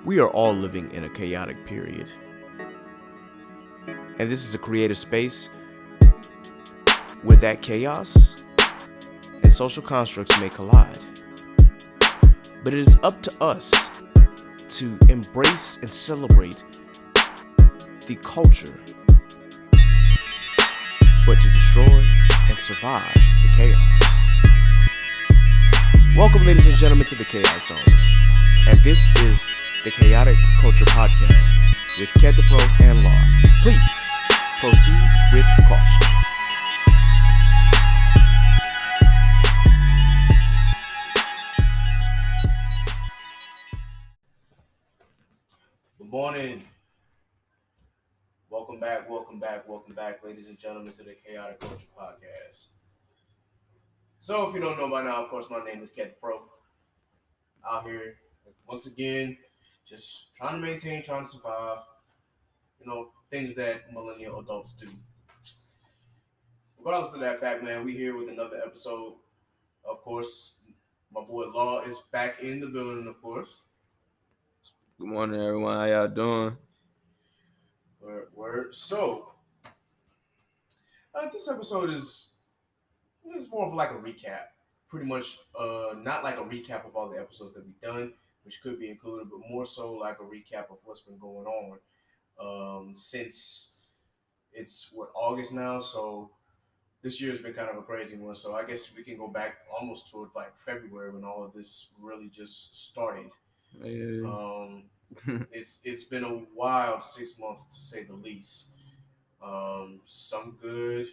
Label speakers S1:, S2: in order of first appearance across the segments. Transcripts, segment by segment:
S1: We are all living in a chaotic period. And this is a creative space where that chaos and social constructs may collide. But it is up to us to embrace and celebrate the culture, but to destroy and survive the chaos. Welcome, ladies and gentlemen, to the Chaos Zone. And this is the Chaotic Culture Podcast with Ked the Pro and Law. Please proceed with caution. Good morning. Welcome back, ladies and gentlemen, to the Chaotic Culture Podcast. So, if you don't know by now, of course, my name is Ked the Pro. Out here, once again, just trying to maintain, trying to survive. Things that millennial adults do. Regardless of that fact, man, we here with another episode. Of course, my boy Law is back in the building, of course.
S2: Good morning, everyone. How y'all doing?
S1: Word. So, this episode is more of like a recap. Pretty much, not like a recap of all the episodes that we've done, which could be included, but more so like a recap of what's been going on since it's August now. So this year's been kind of a crazy one. So I guess we can go back almost toward like February when all of this really just started.
S2: Yeah.
S1: It's been a wild 6 months to say the least. Some good,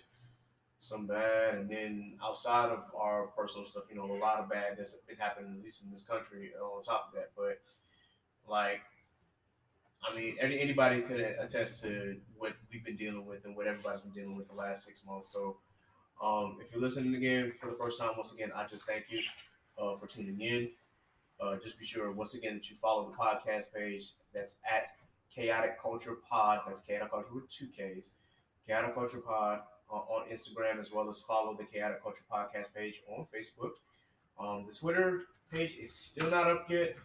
S1: some bad, and then outside of our personal stuff, a lot of bad that's been happening, at least in this country. On top of that, but like, I mean, anybody could attest to what we've been dealing with and what everybody's been dealing with the last 6 months. So, if you're listening again for the first time, once again, I just thank you for tuning in. Just be sure, once again, that you follow the podcast page. That's at Chaotic Culture Pod. That's Chaotic Culture with 2 Ks. Chaotic Culture Pod on Instagram, as well as follow the Chaotic Culture Podcast page on Facebook. The Twitter page is still not up yet.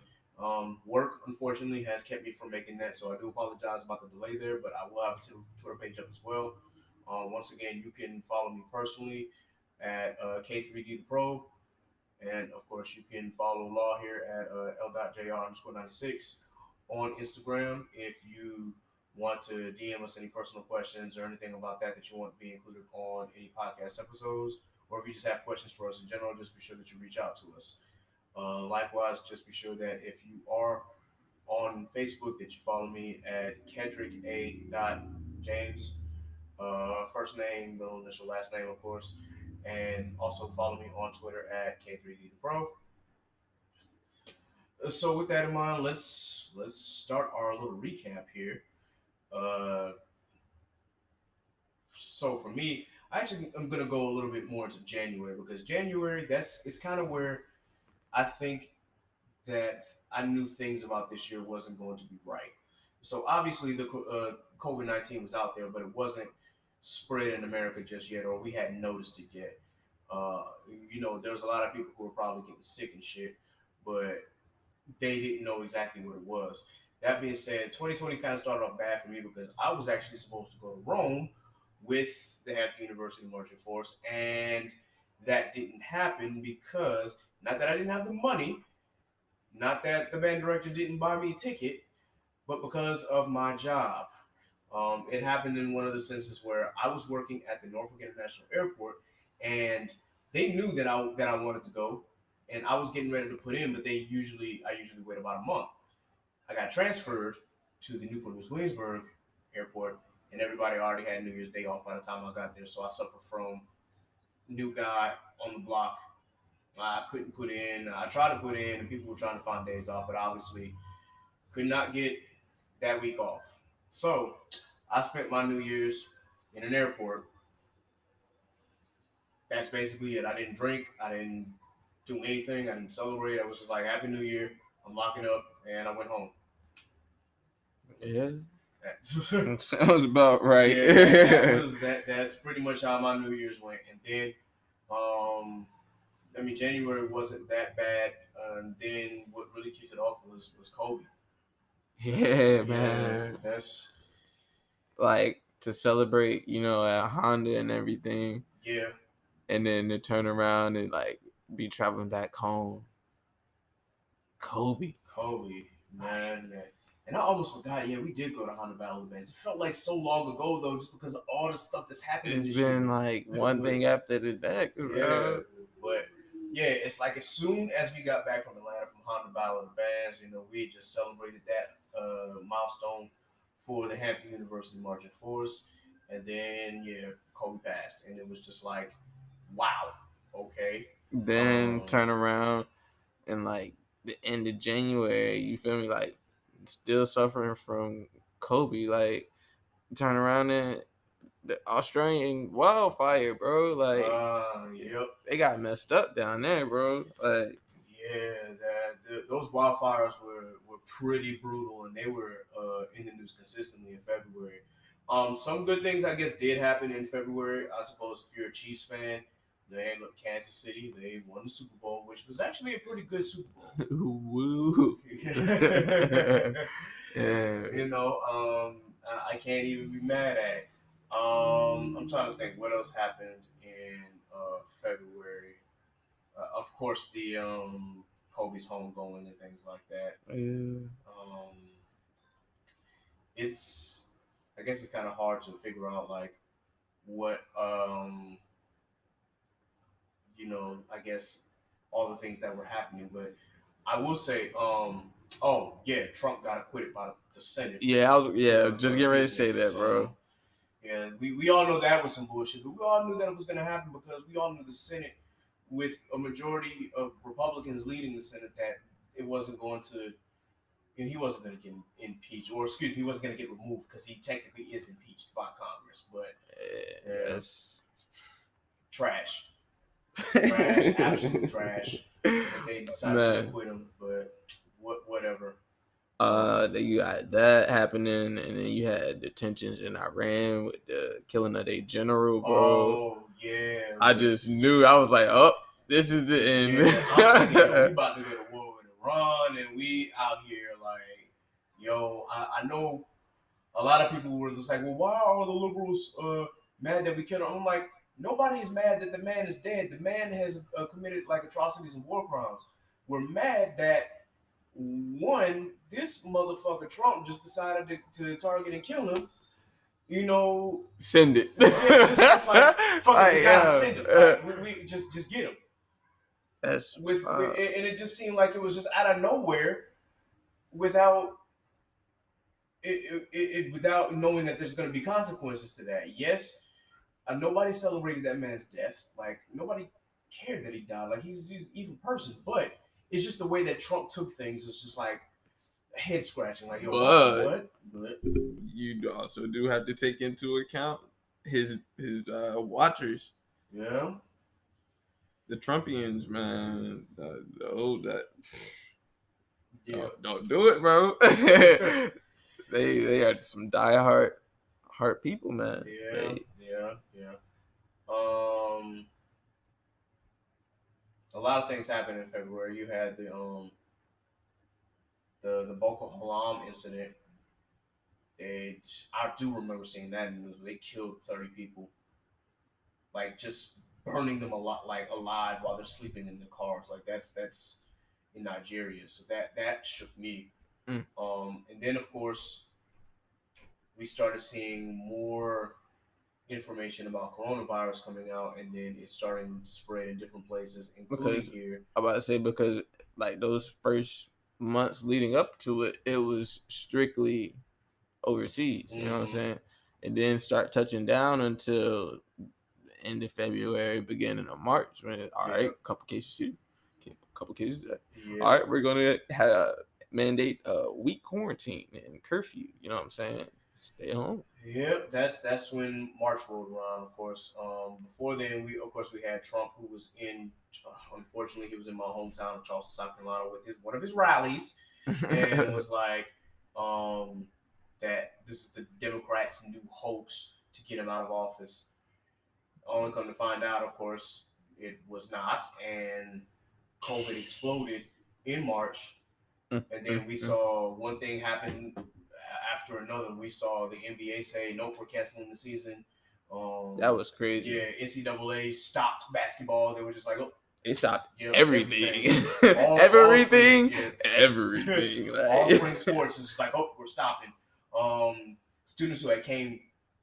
S1: Work, unfortunately, has kept me from making that, so I do apologize about the delay there, but I will have a Twitter page up as well. Once again, you can follow me personally at K3D the Pro. And of course, you can follow Law here at L.JR_96 on Instagram. If you want to DM us any personal questions or anything about that you want to be included on any podcast episodes, or if you just have questions for us in general, just be sure that you reach out to us. Likewise, just be sure that if you are on Facebook, that you follow me at Kedrick A. James. First name, middle initial, last name, of course. And also follow me on Twitter at K3D2Pro. So with that in mind, let's start our little recap here. So for me, I'm gonna go a little bit more into January, because January it's kind of where I think that I knew things about this year wasn't going to be right. So obviously the COVID-19 was out there, but it wasn't spread in America just yet, or we hadn't noticed it yet. There's a lot of people who were probably getting sick and shit, but they didn't know exactly what it was. That being said, 2020 kind of started off bad for me because I was actually supposed to go to Rome with the Hampton University Marching Force, and that didn't happen because, not that I didn't have the money, not that the band director didn't buy me a ticket, but because of my job. It happened in one of the senses where I was working at the Norfolk International Airport, and they knew that I wanted to go, and I was getting ready to put in, but I usually wait about a month. I got transferred to the Newport News Williamsburg Airport, and everybody already had New Year's Day off by the time I got there, so I suffered from new guy on the block. I couldn't put in. I tried to put in, and people were trying to find days off, but obviously could not get that week off. So I spent my New Year's in an airport. That's basically it. I didn't drink. I didn't do anything. I didn't celebrate. I was just like, Happy New Year. I'm locking up, and I went home.
S2: Yeah. Sounds about right.
S1: Yeah, that's pretty much how my New Year's went. And then, January wasn't that bad. And then what really kicked it off was Kobe.
S2: Yeah, man.
S1: That's
S2: like to celebrate, at Honda and everything.
S1: Yeah.
S2: And then to turn around and like be traveling back home. Kobe,
S1: man. And I almost forgot. Yeah, we did go to Honda Battle of the Bands. It felt like so long ago though, just because of all the stuff that's happened.
S2: It's been like one thing after the next.
S1: Yeah, but yeah, it's like as soon as we got back from Atlanta from Honda Battle of the Bands, we just celebrated that milestone for the Hampton University Marching Force, and then Kobe passed, and it was just like, wow, okay.
S2: Then turn around and like the end of January, you feel me? Like still suffering from Kobe. Like turn around and the Australian wildfire, bro. Like they got messed up down there, bro. Like
S1: those wildfires were pretty brutal, and they were in the news consistently in February. Some good things I guess did happen in February. I suppose if you're a Chiefs fan, look, Kansas City, they won the Super Bowl, which was actually a pretty good Super Bowl.
S2: Woo!
S1: I can't even be mad at it. I'm trying to think what else happened in February. Of course, the Kobe's homegoing and things like that.
S2: Yeah.
S1: I guess it's kind of hard to figure out like what I guess all the things that were happening, but I will say, Trump got acquitted by the Senate.
S2: Yeah, just getting ready to say that, bro.
S1: Yeah, we all know that was some bullshit, but we all knew that it was going to happen because we all knew the Senate, with a majority of Republicans leading the Senate, that it wasn't going to, he wasn't going to get impeached, or he wasn't going to get removed because he technically is impeached by Congress, but
S2: that's
S1: trash, absolute trash. But they decided to acquit him, but whatever.
S2: You got that happening, and then you had the tensions in Iran with the killing of their general, bro.
S1: Oh yeah,
S2: I just knew. I was like, oh, this is the end.
S1: Yeah, I'm thinking, we about to go to war with Iran, and we out here like, I know a lot of people were just like, well, why are the liberals mad that we killed him? I'm like, nobody is mad that the man is dead. The man has committed like atrocities and war crimes. We're mad that this motherfucker Trump just decided to target and kill him.
S2: Send it.
S1: Just like, fuck it, we gotta send him. Like, we just get him.
S2: That's
S1: and it just seemed like it was just out of nowhere, without without knowing that there's going to be consequences to that. Yes, nobody celebrated that man's death. Like, nobody cared that he died. Like, he's an evil person. But it's just the way that Trump took things. It's just like head scratching. Like, what? But
S2: you also do have to take into account his watchers.
S1: Yeah.
S2: The Trumpians, man. Don't do it, bro. They are some diehard people, man.
S1: Yeah. A lot of things happened in February. You had the Boko Haram incident. I do remember seeing that in the news. They killed 30 people, like just burning them alive while they're sleeping in their cars. Like that's in Nigeria. So that shook me. And then of course we started seeing more information about coronavirus coming out, and then it's starting to spread in different places, including here.
S2: I'm about to say, because like those first months leading up to it, it was strictly overseas. You know what I'm saying? And then start touching down until the end of February, beginning of March, when couple cases here, couple cases there. All right, we're gonna mandate a week quarantine and curfew. You know what I'm saying? Stay home.
S1: Yep, that's when March rolled around. Of course, before then, we had Trump, who was unfortunately, he was in my hometown of Charleston, South Carolina, with one of his rallies, and it was like, that this is the Democrats' new hoax to get him out of office. Only come to find out, of course, it was not, and COVID exploded in March. And then we saw one thing happen after another. We saw the NBA say, "Nope, we're canceling the season."
S2: That was crazy.
S1: Yeah, NCAA stopped basketball. They were just like, "Oh,
S2: They stopped everything, everything. Like.
S1: All spring sports is like, oh, we're stopping." Students who had came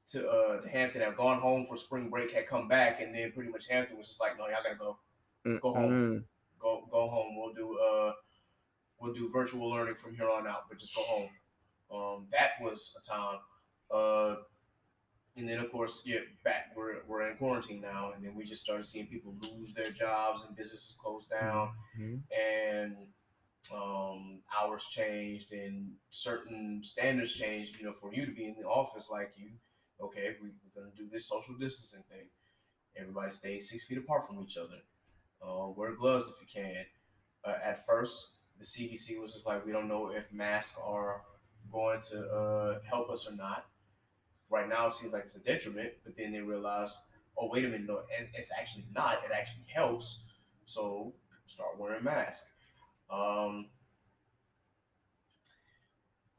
S1: to Hampton had gone home for spring break had come back, and then pretty much Hampton was just like, "No, y'all gotta go home, go home. We'll do virtual learning from here on out, but just go home." That was a time. And then of course, we're in quarantine now, and then we just started seeing people lose their jobs and businesses close down, and hours changed and certain standards changed. For you to be in the office, like okay, we're gonna do this social distancing thing. Everybody stays 6 feet apart from each other. Wear gloves if you can. At first, the CDC was just like, we don't know if masks are going to help us or not. Right now, it seems like it's a detriment, but then they realized, oh, wait a minute, no, it's actually not. It actually helps. So start wearing masks.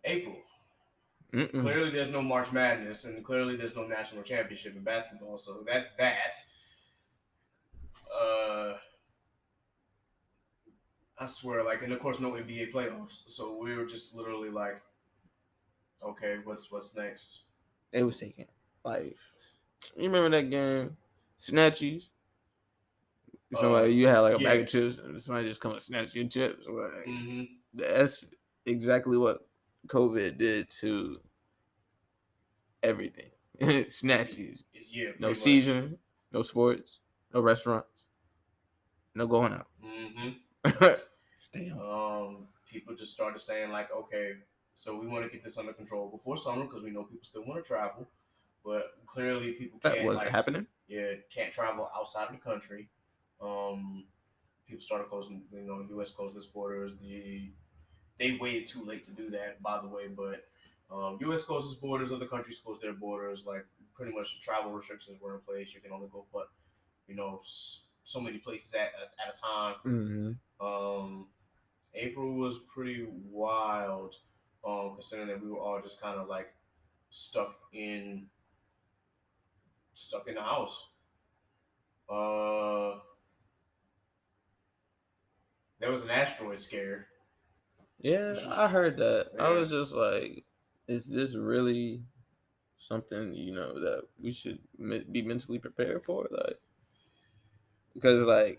S1: April. Clearly, there's no March Madness, and clearly, there's no national championship in basketball. So that's that. I swear, and of course, no NBA playoffs. So we were just literally like, okay, what's next?
S2: It was taken. You remember that game, Snatchies? Somebody, you had a bag of chips, and somebody just come and snatch your chips. That's exactly what COVID did to everything. Snatchies.
S1: Yeah.
S2: No season, no sports, no restaurants, no going out. Stay home.
S1: People just started saying okay, so we want to get this under control before summer because we know people still want to travel, but clearly people can't.
S2: That wasn't happening.
S1: Yeah, can't travel outside of the country. People started closing. U.S. closed its borders. They waited too late to do that, by the way. But U.S. closed its borders. Other countries closed their borders. Pretty much travel restrictions were in place. You can only go, but so many places at a time. April was pretty wild, considering that we were all just kind of stuck in the house. There was an asteroid scare.
S2: Yeah, I heard that. Yeah. I was just like, is this really something, that we should be mentally prepared for? Because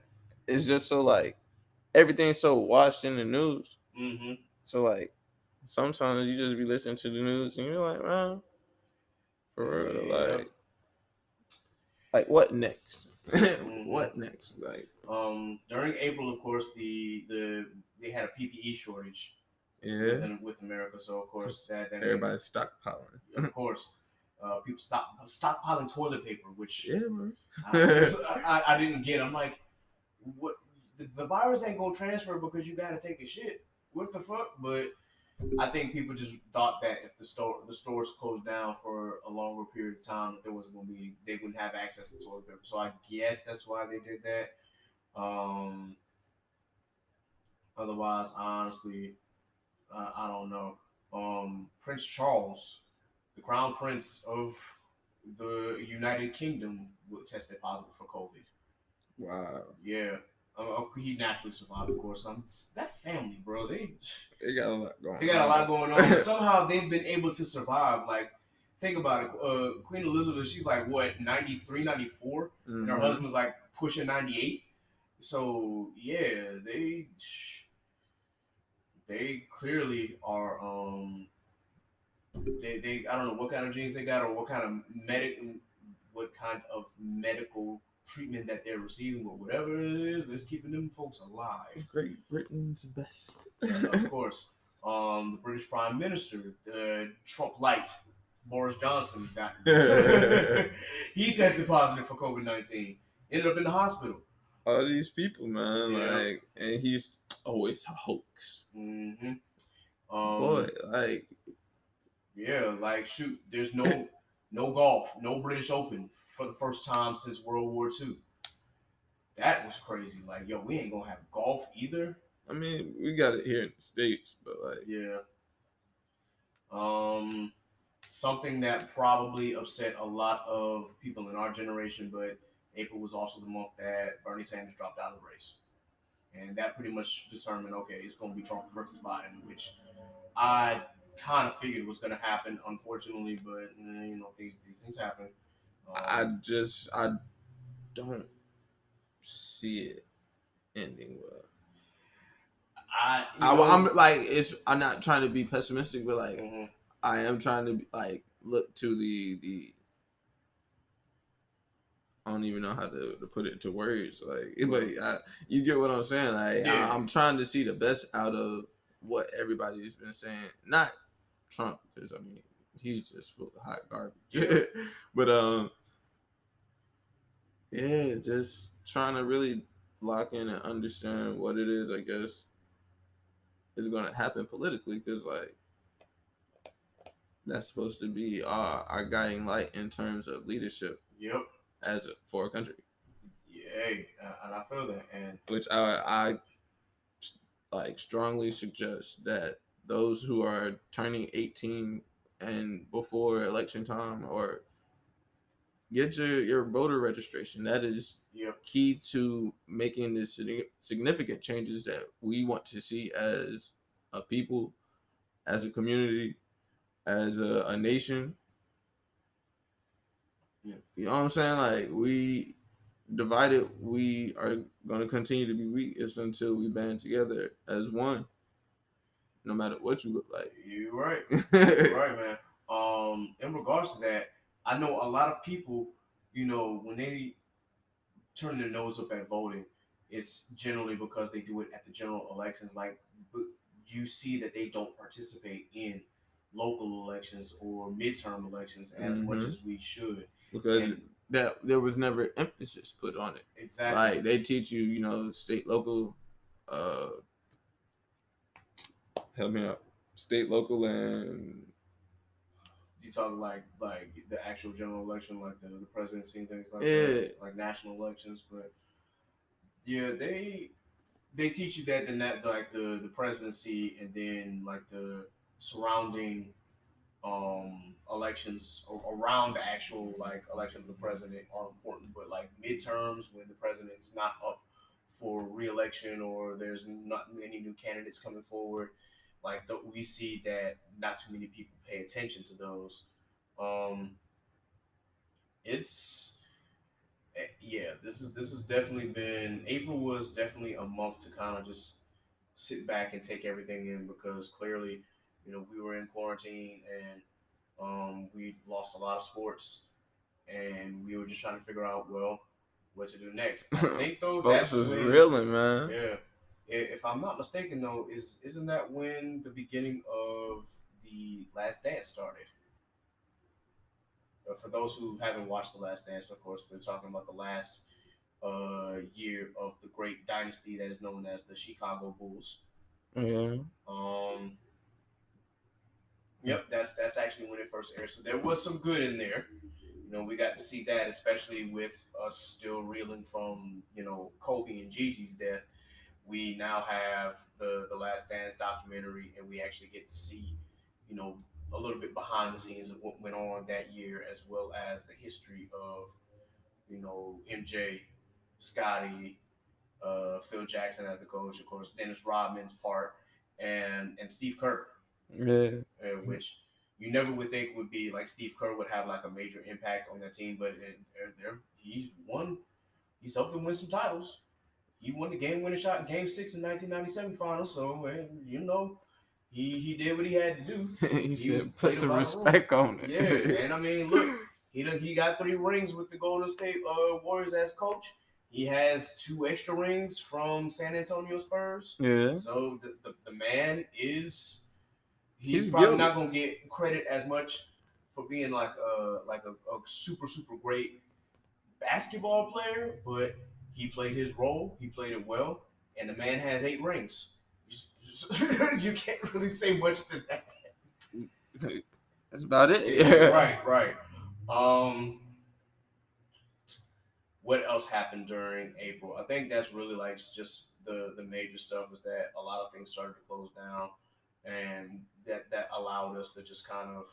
S2: it's just so everything's so watched in the news. So sometimes you just be listening to the news and you're like, man, for real, what next? What next?
S1: During April, of course, they had a PPE shortage. With America, so of course
S2: everybody's stockpiling.
S1: Of course, people stockpiling toilet paper, which I didn't get. I'm like, what? The virus ain't gonna transfer because you gotta take a shit. What the fuck? But I think people just thought that if the stores closed down for a longer period of time, that they wouldn't have access to toilet paper. So I guess that's why they did that. Otherwise, honestly, I don't know. Prince Charles, the Crown Prince of the United Kingdom, tested positive for COVID.
S2: Wow.
S1: Yeah. He naturally survived, of course. That family, bro, they
S2: got a lot going on.
S1: They got a lot going on. Somehow they've been able to survive. Think about it. Queen Elizabeth, she's 93, 94, and her husband's pushing 98. So yeah, they clearly are. They I don't know what kind of genes they got or what kind of medical treatment that they're receiving, but whatever it is, it's keeping them folks alive.
S2: Great Britain's best.
S1: Of course. The British Prime Minister, the Trump light, Boris Johnson, he tested positive for COVID-19. Ended up in the hospital.
S2: All these people, man, and he's always a hoax. Boy,
S1: shoot, there's no golf, no British Open for the first time since World War II. That was crazy. We ain't gonna have golf either.
S2: I mean, we got it here in the States, but like,
S1: Yeah. Something that probably upset a lot of people in our generation, but April was also the month that Bernie Sanders dropped out of the race. And that pretty much determined, okay, it's going to be Trump versus Biden, which I kind of figured was going to happen, unfortunately, but these things happen.
S2: I don't see it ending well. I'm like, I'm not trying to be pessimistic, but like,
S1: mm-hmm.
S2: I am trying to like look to the. I don't even know how to put it into words, like, but you get what I'm saying. Like,
S1: Yeah.
S2: I'm trying to see the best out of what everybody's been saying. Not Trump, because I mean, he's just full of hot garbage.
S1: Yeah.
S2: But yeah, just trying to really lock in and understand what it is, I guess, is going to happen politically, because like that's supposed to be our guiding light in terms of leadership.
S1: Yep.
S2: For a country.
S1: Yeah, and I feel that, and
S2: which I like strongly suggest that those who are turning 18 and before election time, or get your voter registration. That is key to making the significant changes that we want to see as a people, as a community, as a nation.
S1: Yeah.
S2: You know what I'm saying? Like, we divided, we are going to continue to be weakest until we band together as one, no matter what you look like.
S1: You're right. You're right, man. In regards to that, I know a lot of people, when they turn their nose up at voting, it's generally because they do it at the general elections. Like, you see that they don't participate in local elections or midterm elections as much as we should,
S2: because that there was never emphasis put on it.
S1: Exactly.
S2: Like, they teach you, state, local, help me out, state, local, and
S1: you talk like the actual general election, like the presidency and things like that, like national elections. But yeah, they teach you that the presidency, and then like the surrounding elections around the actual like election of the president are important. But like midterms, when the president's not up for re-election or there's not many new candidates coming forward, like we see that not too many people pay attention to those. It's this has definitely been, April was definitely a month to kind of just sit back and take everything in, because clearly, we were in quarantine, and we lost a lot of sports, and we were just trying to figure out, well, what to do next. I think though that's when,
S2: reeling, man.
S1: Yeah, if I'm not mistaken though, isn't that when the beginning of the Last Dance started? For those who haven't watched The Last Dance, of course, they're talking about the last year of the great dynasty that is known as the Chicago Bulls.
S2: Yeah.
S1: Yep, that's actually when it first aired. So there was some good in there. We got to see that, especially with us still reeling from, Kobe and Gigi's death. We now have the Last Dance documentary, and we actually get to see, a little bit behind the scenes of what went on that year, as well as the history of, MJ, Scottie, Phil Jackson as the coach, of course, Dennis Rodman's part, and Steve Kerr.
S2: Yeah.
S1: Which you never would think would be like Steve Kerr would have like a major impact on that team, but he's helped them win some titles. He won the game-winning shot in Game 6 in 1997 finals, so he did what he had to do.
S2: he said, put some respect on it.
S1: Yeah, and I mean, look, he got 3 rings with the Golden State Warriors as coach. He has 2 extra rings from San Antonio Spurs.
S2: Yeah.
S1: So the man is, he's probably not gonna get credit as much for being like a super great basketball player, but he played his role. He played it well, and the man has 8 rings. You can't really say much to that.
S2: That's about it. Yeah.
S1: Right. what else happened during April? I think that's really like just the major stuff is that a lot of things started to close down, and that allowed us to just kind of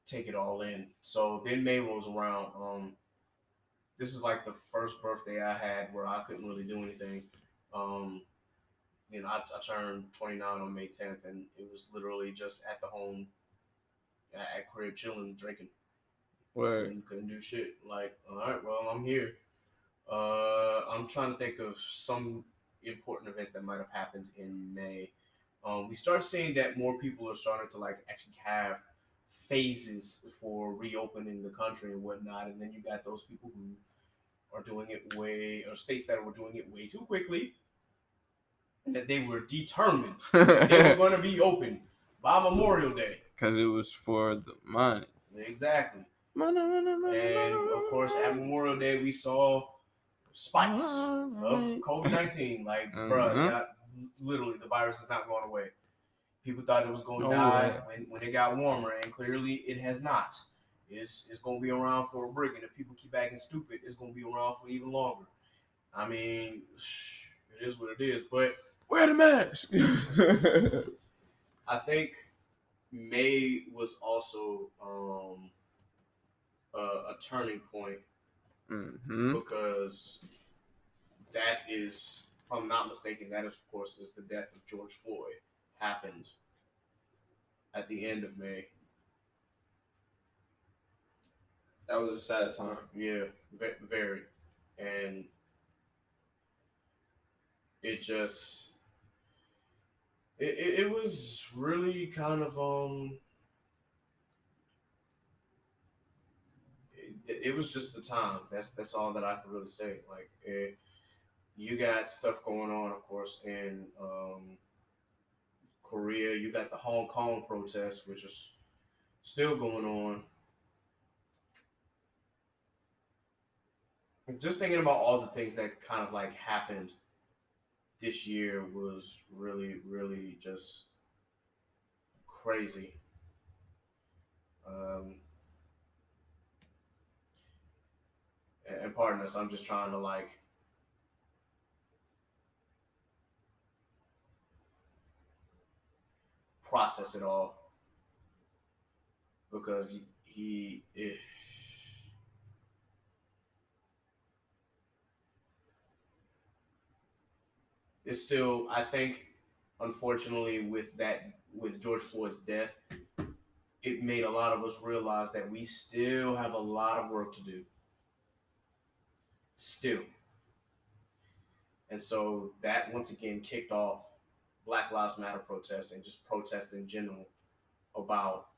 S1: take it all in. So then May rolls around. This is like the first birthday I had where I couldn't really do anything. Um, I turned 29 on May 10th, and it was literally just at the home at crib chilling, drinking.
S2: Where
S1: Couldn't do shit. Like, all right, well, I'm here. I'm trying to think of some important events that might have happened in May. We start seeing that more people are starting to like actually have phases for reopening the country and whatnot, and then you got those people who are doing it way, or states that were doing it way too quickly, and that they were determined that they were going to be open by Memorial Day.
S2: Because it was for the money.
S1: Exactly.
S2: Money.
S1: And of course, at Memorial Day, we saw spikes of COVID-19. Like, bruh, literally, the virus is not going away. People thought it was going to die when it got warmer, and clearly it has not. It's going to be around for a brick, and if people keep acting stupid, it's going to be around for even longer. I mean, it is what it is, but
S2: wear the mask.
S1: I think May was also a turning point because that is, if I'm not mistaken, that is, of course, is the death of George Floyd happened at the end of May.
S2: That was a sad time.
S1: Yeah, very. And it just, it was really kind of, it was just the time. That's all that I could really say. Like, you got stuff going on, of course, in Korea. You got the Hong Kong protests, which is still going on. Just thinking about all the things that kind of like happened this year was really, really just crazy. Um, and pardon us, I'm just trying to like process it all because it's still, I think, unfortunately, with George Floyd's death, it made a lot of us realize that we still have a lot of work to do. Still. And so that once again kicked off Black Lives Matter protests and just protests in general about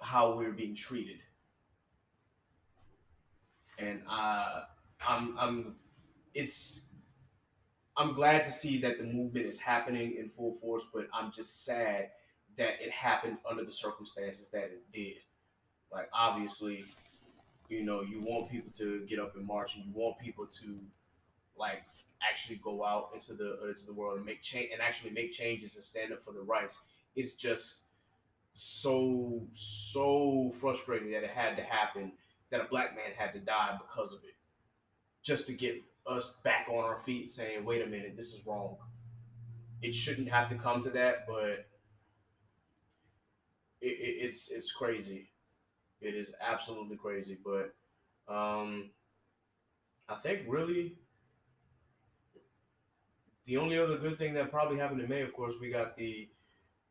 S1: how we're being treated. And I'm it's I'm glad to see that the movement is happening in full force, but I'm just sad that it happened under the circumstances that it did. Like, obviously, you want people to get up and march, and you want people to like actually go out into the world and make change and actually make changes and stand up for the rights. It's just so frustrating that it had to happen, that a black man had to die because of it, just to get us back on our feet saying, wait a minute, this is wrong. It shouldn't have to come to that, but it's crazy. It is absolutely crazy. But I think really the only other good thing that probably happened in May, of course, we got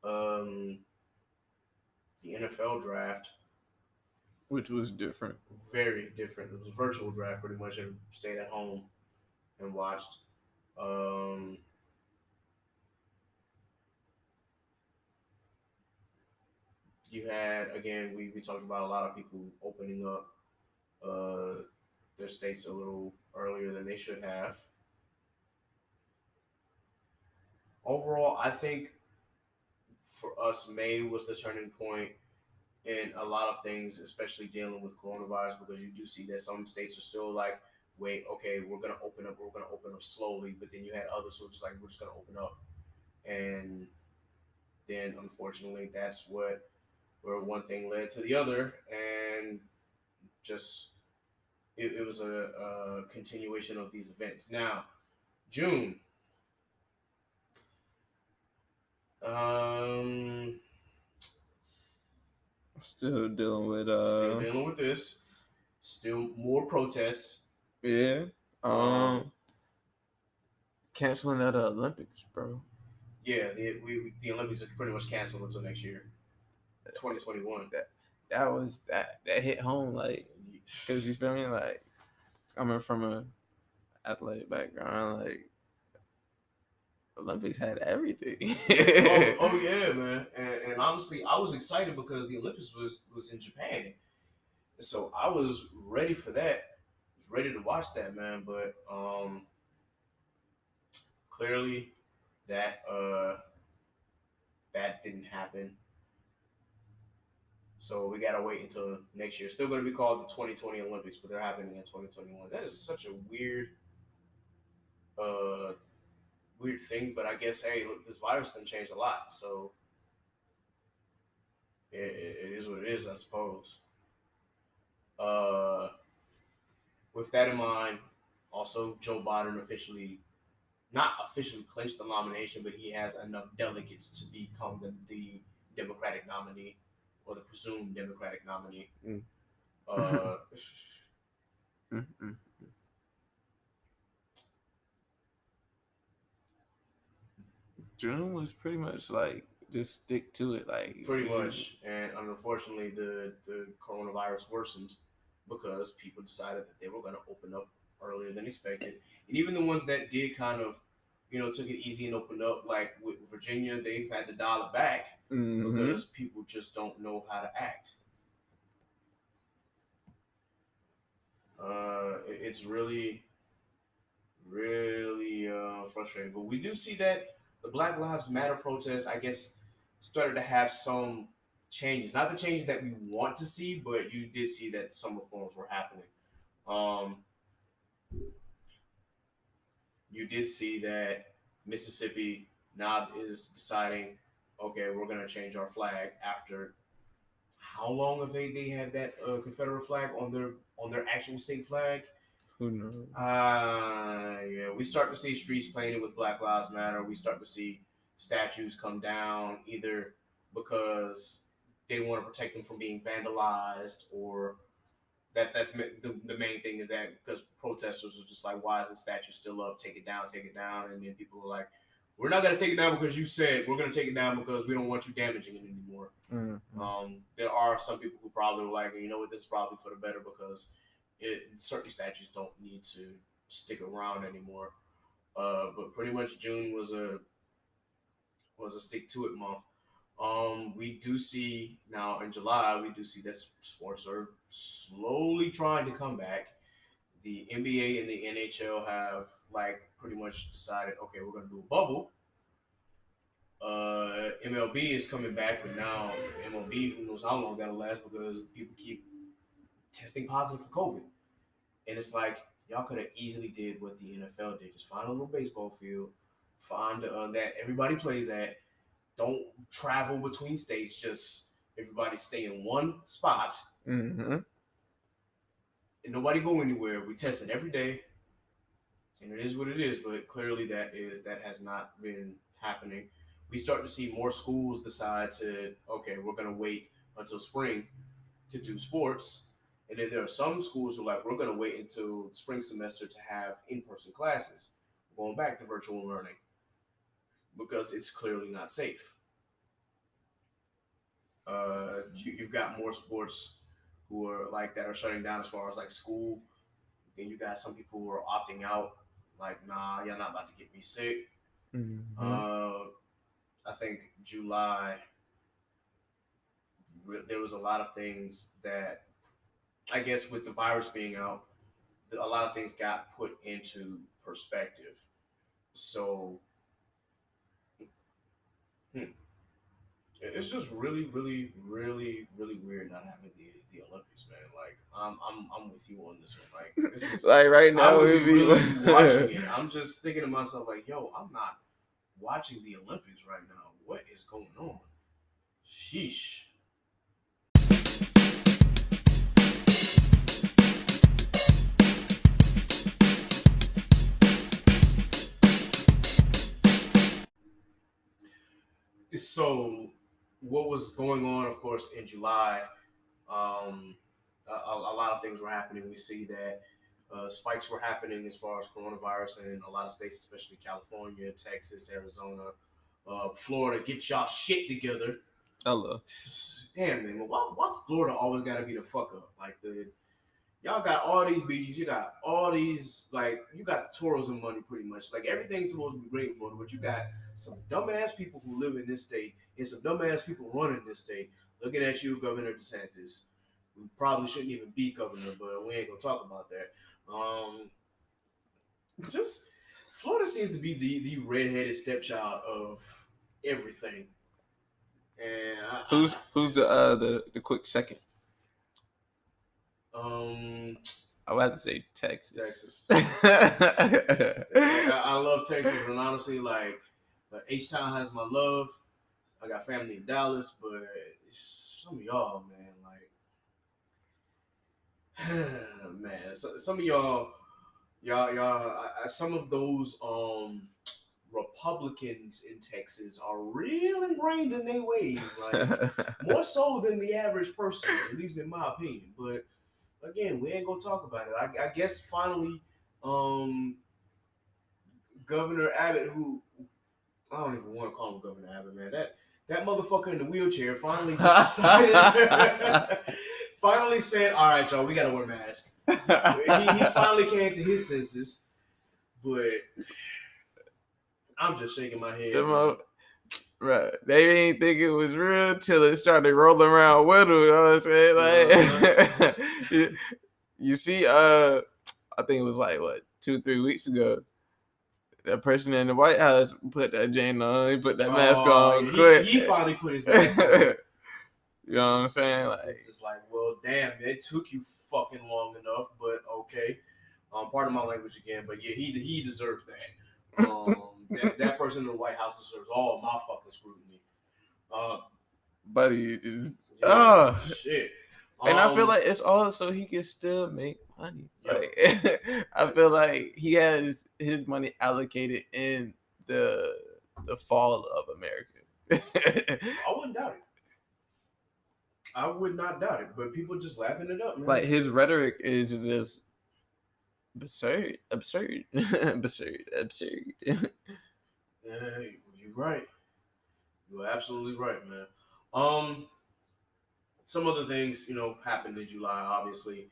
S1: um, the NFL draft,
S2: which was different.
S1: Very different. It was a virtual draft, pretty much. I stayed at home and watched. You had, again, we talked about a lot of people opening up their states a little earlier than they should have. Overall, I think for us, May was the turning point in a lot of things, especially dealing with coronavirus, because you do see that some states are still like, wait, okay, we're gonna open up, slowly, but then you had others who were just like, we're just gonna open up, and then unfortunately, that's where one thing led to the other, and just it was a continuation of these events. Now, June. Um,
S2: Still dealing with
S1: Still dealing with this. Still more protests.
S2: yeah. Canceling at the Olympics, bro.
S1: Yeah, the Olympics are pretty much canceled until next year, 2021.
S2: That hit home, like, because you feel me, like, coming from a athletic background, like, Olympics had everything.
S1: Oh yeah, man. And honestly, I was excited because the Olympics was in Japan, so I was ready for that. I was ready to watch that, man. But clearly that that didn't happen. So we gotta wait until next year. Still gonna be called the 2020 Olympics, but they're happening in 2021. That is such a uh weird thing. But I guess hey, look, this virus done changed a lot, so it is what it is, I suppose. Uh, with that in mind, also Joe Biden officially not officially clinched the nomination, but he has enough delegates to become the Democratic nominee or the presumed Democratic nominee.
S2: Mm.
S1: Uh,
S2: June was pretty much like just stick to it, like
S1: pretty much. And unfortunately, the coronavirus worsened because people decided that they were going to open up earlier than expected, and even the ones that did kind of, took it easy and opened up, like with Virginia, they've had to dial it back because people just don't know how to act. It's really, really frustrating. But we do see that the Black Lives Matter protests, I guess, started to have some changes. Not the changes that we want to see, but you did see that some reforms were happening. Um, you did see that Mississippi now is deciding, okay, we're going to change our flag after how long have they had that Confederate flag on their actual state flag?
S2: Who knows?
S1: Yeah, we start to see streets painted with Black Lives Matter. We start to see statues come down either because they want to protect them from being vandalized, or that's the main thing is that because protesters are just like, why is the statue still up? Take it down, take it down. And then people are like, we're not going to take it down because you said, we're going to take it down because we don't want you damaging it anymore.
S2: Mm-hmm.
S1: There are some people who probably were like, you know what, this is probably for the better because certain statues don't need to stick around anymore. But pretty much June was a stick to it month. We do see now in July, we do see that sports are slowly trying to come back. The NBA and the NHL have like pretty much decided, okay, we're going to do a bubble. MLB is coming back, but now MLB, who knows how long that'll last because people keep testing positive for COVID. And it's like, y'all could have easily did what the NFL did. Just find a little baseball field, find that everybody plays at. Don't travel between states. Just everybody stay in one spot.
S2: Mm-hmm.
S1: And nobody go anywhere. We test it every day. And it is what it is. But clearly that has not been happening. We start to see more schools decide to, okay, we're going to wait until spring to do sports. And then there are some schools who are like, we're going to wait until the spring semester to have in-person classes. We're going back to virtual learning because it's clearly not safe. You've got more sports who are like that are shutting down as far as like school. Then you got some people who are opting out, like, nah, you're not about to get me sick.
S2: Mm-hmm.
S1: I think July, there was a lot of things that, I guess, with the virus being out, a lot of things got put into perspective. So, it's just really, really, really, really weird not having the Olympics, man. Like, I'm with you on this one. Like, this is
S2: like right now,
S1: I would be really watching it. I'm just thinking to myself, like, yo, I'm not watching the Olympics right now. What is going on? Sheesh. So, what was going on, of course, in July? A lot of things were happening. We see that spikes were happening as far as coronavirus in a lot of states, especially California, Texas, Arizona, Florida. Get y'all shit together.
S2: Hello.
S1: Damn, man. Why Florida always got to be the fuck up? Like, y'all got all these beaches, you got all these, like, you got the tourism money pretty much. Like, everything's supposed to be great in Florida, but you got some dumbass people who live in this state and some dumbass people running this state looking at you, Governor DeSantis. We probably shouldn't even be governor, but we ain't gonna talk about that. Just Florida seems to be the redheaded stepchild of everything. And
S2: who's the quick second? I would have to say Texas.
S1: I love Texas, and honestly, like H-Town has my love. I got family in Dallas, but some of y'all, man, like, man, some of y'all, some of those Republicans in Texas are real ingrained in their ways, like more so than the average person, at least in my opinion. But again, we ain't gonna talk about it. I guess finally, Governor Abbott, who I don't even want to call him Governor Abbott, man. That motherfucker in the wheelchair finally just decided, finally said, "All right, y'all, we gotta wear masks." He finally came to his senses, but I'm just shaking my head.
S2: Right, they ain't think it was real till it started rolling around with them. You know what I'm saying? Like, you see, I think it was like 2-3 weeks ago. That person in the White House put that Jane on. He put that mask on.
S1: He finally put his mask on.
S2: You know what I'm saying? Like,
S1: it's just like, well, damn, it took you fucking long enough, but okay. Pardon my language again, but yeah, he deserves that. That person in the White House deserves all my fucking scrutiny.
S2: Buddy, just
S1: shit.
S2: And I feel like it's all so he can still make money. Yep. Like, I feel like he has his money allocated in the fall of America.
S1: I wouldn't doubt it. I would not doubt it, but people just laughing it up, man.
S2: Like, his rhetoric is just absurd.
S1: Hey, you're right. You're absolutely right, man. Some other things, happened in July. Obviously,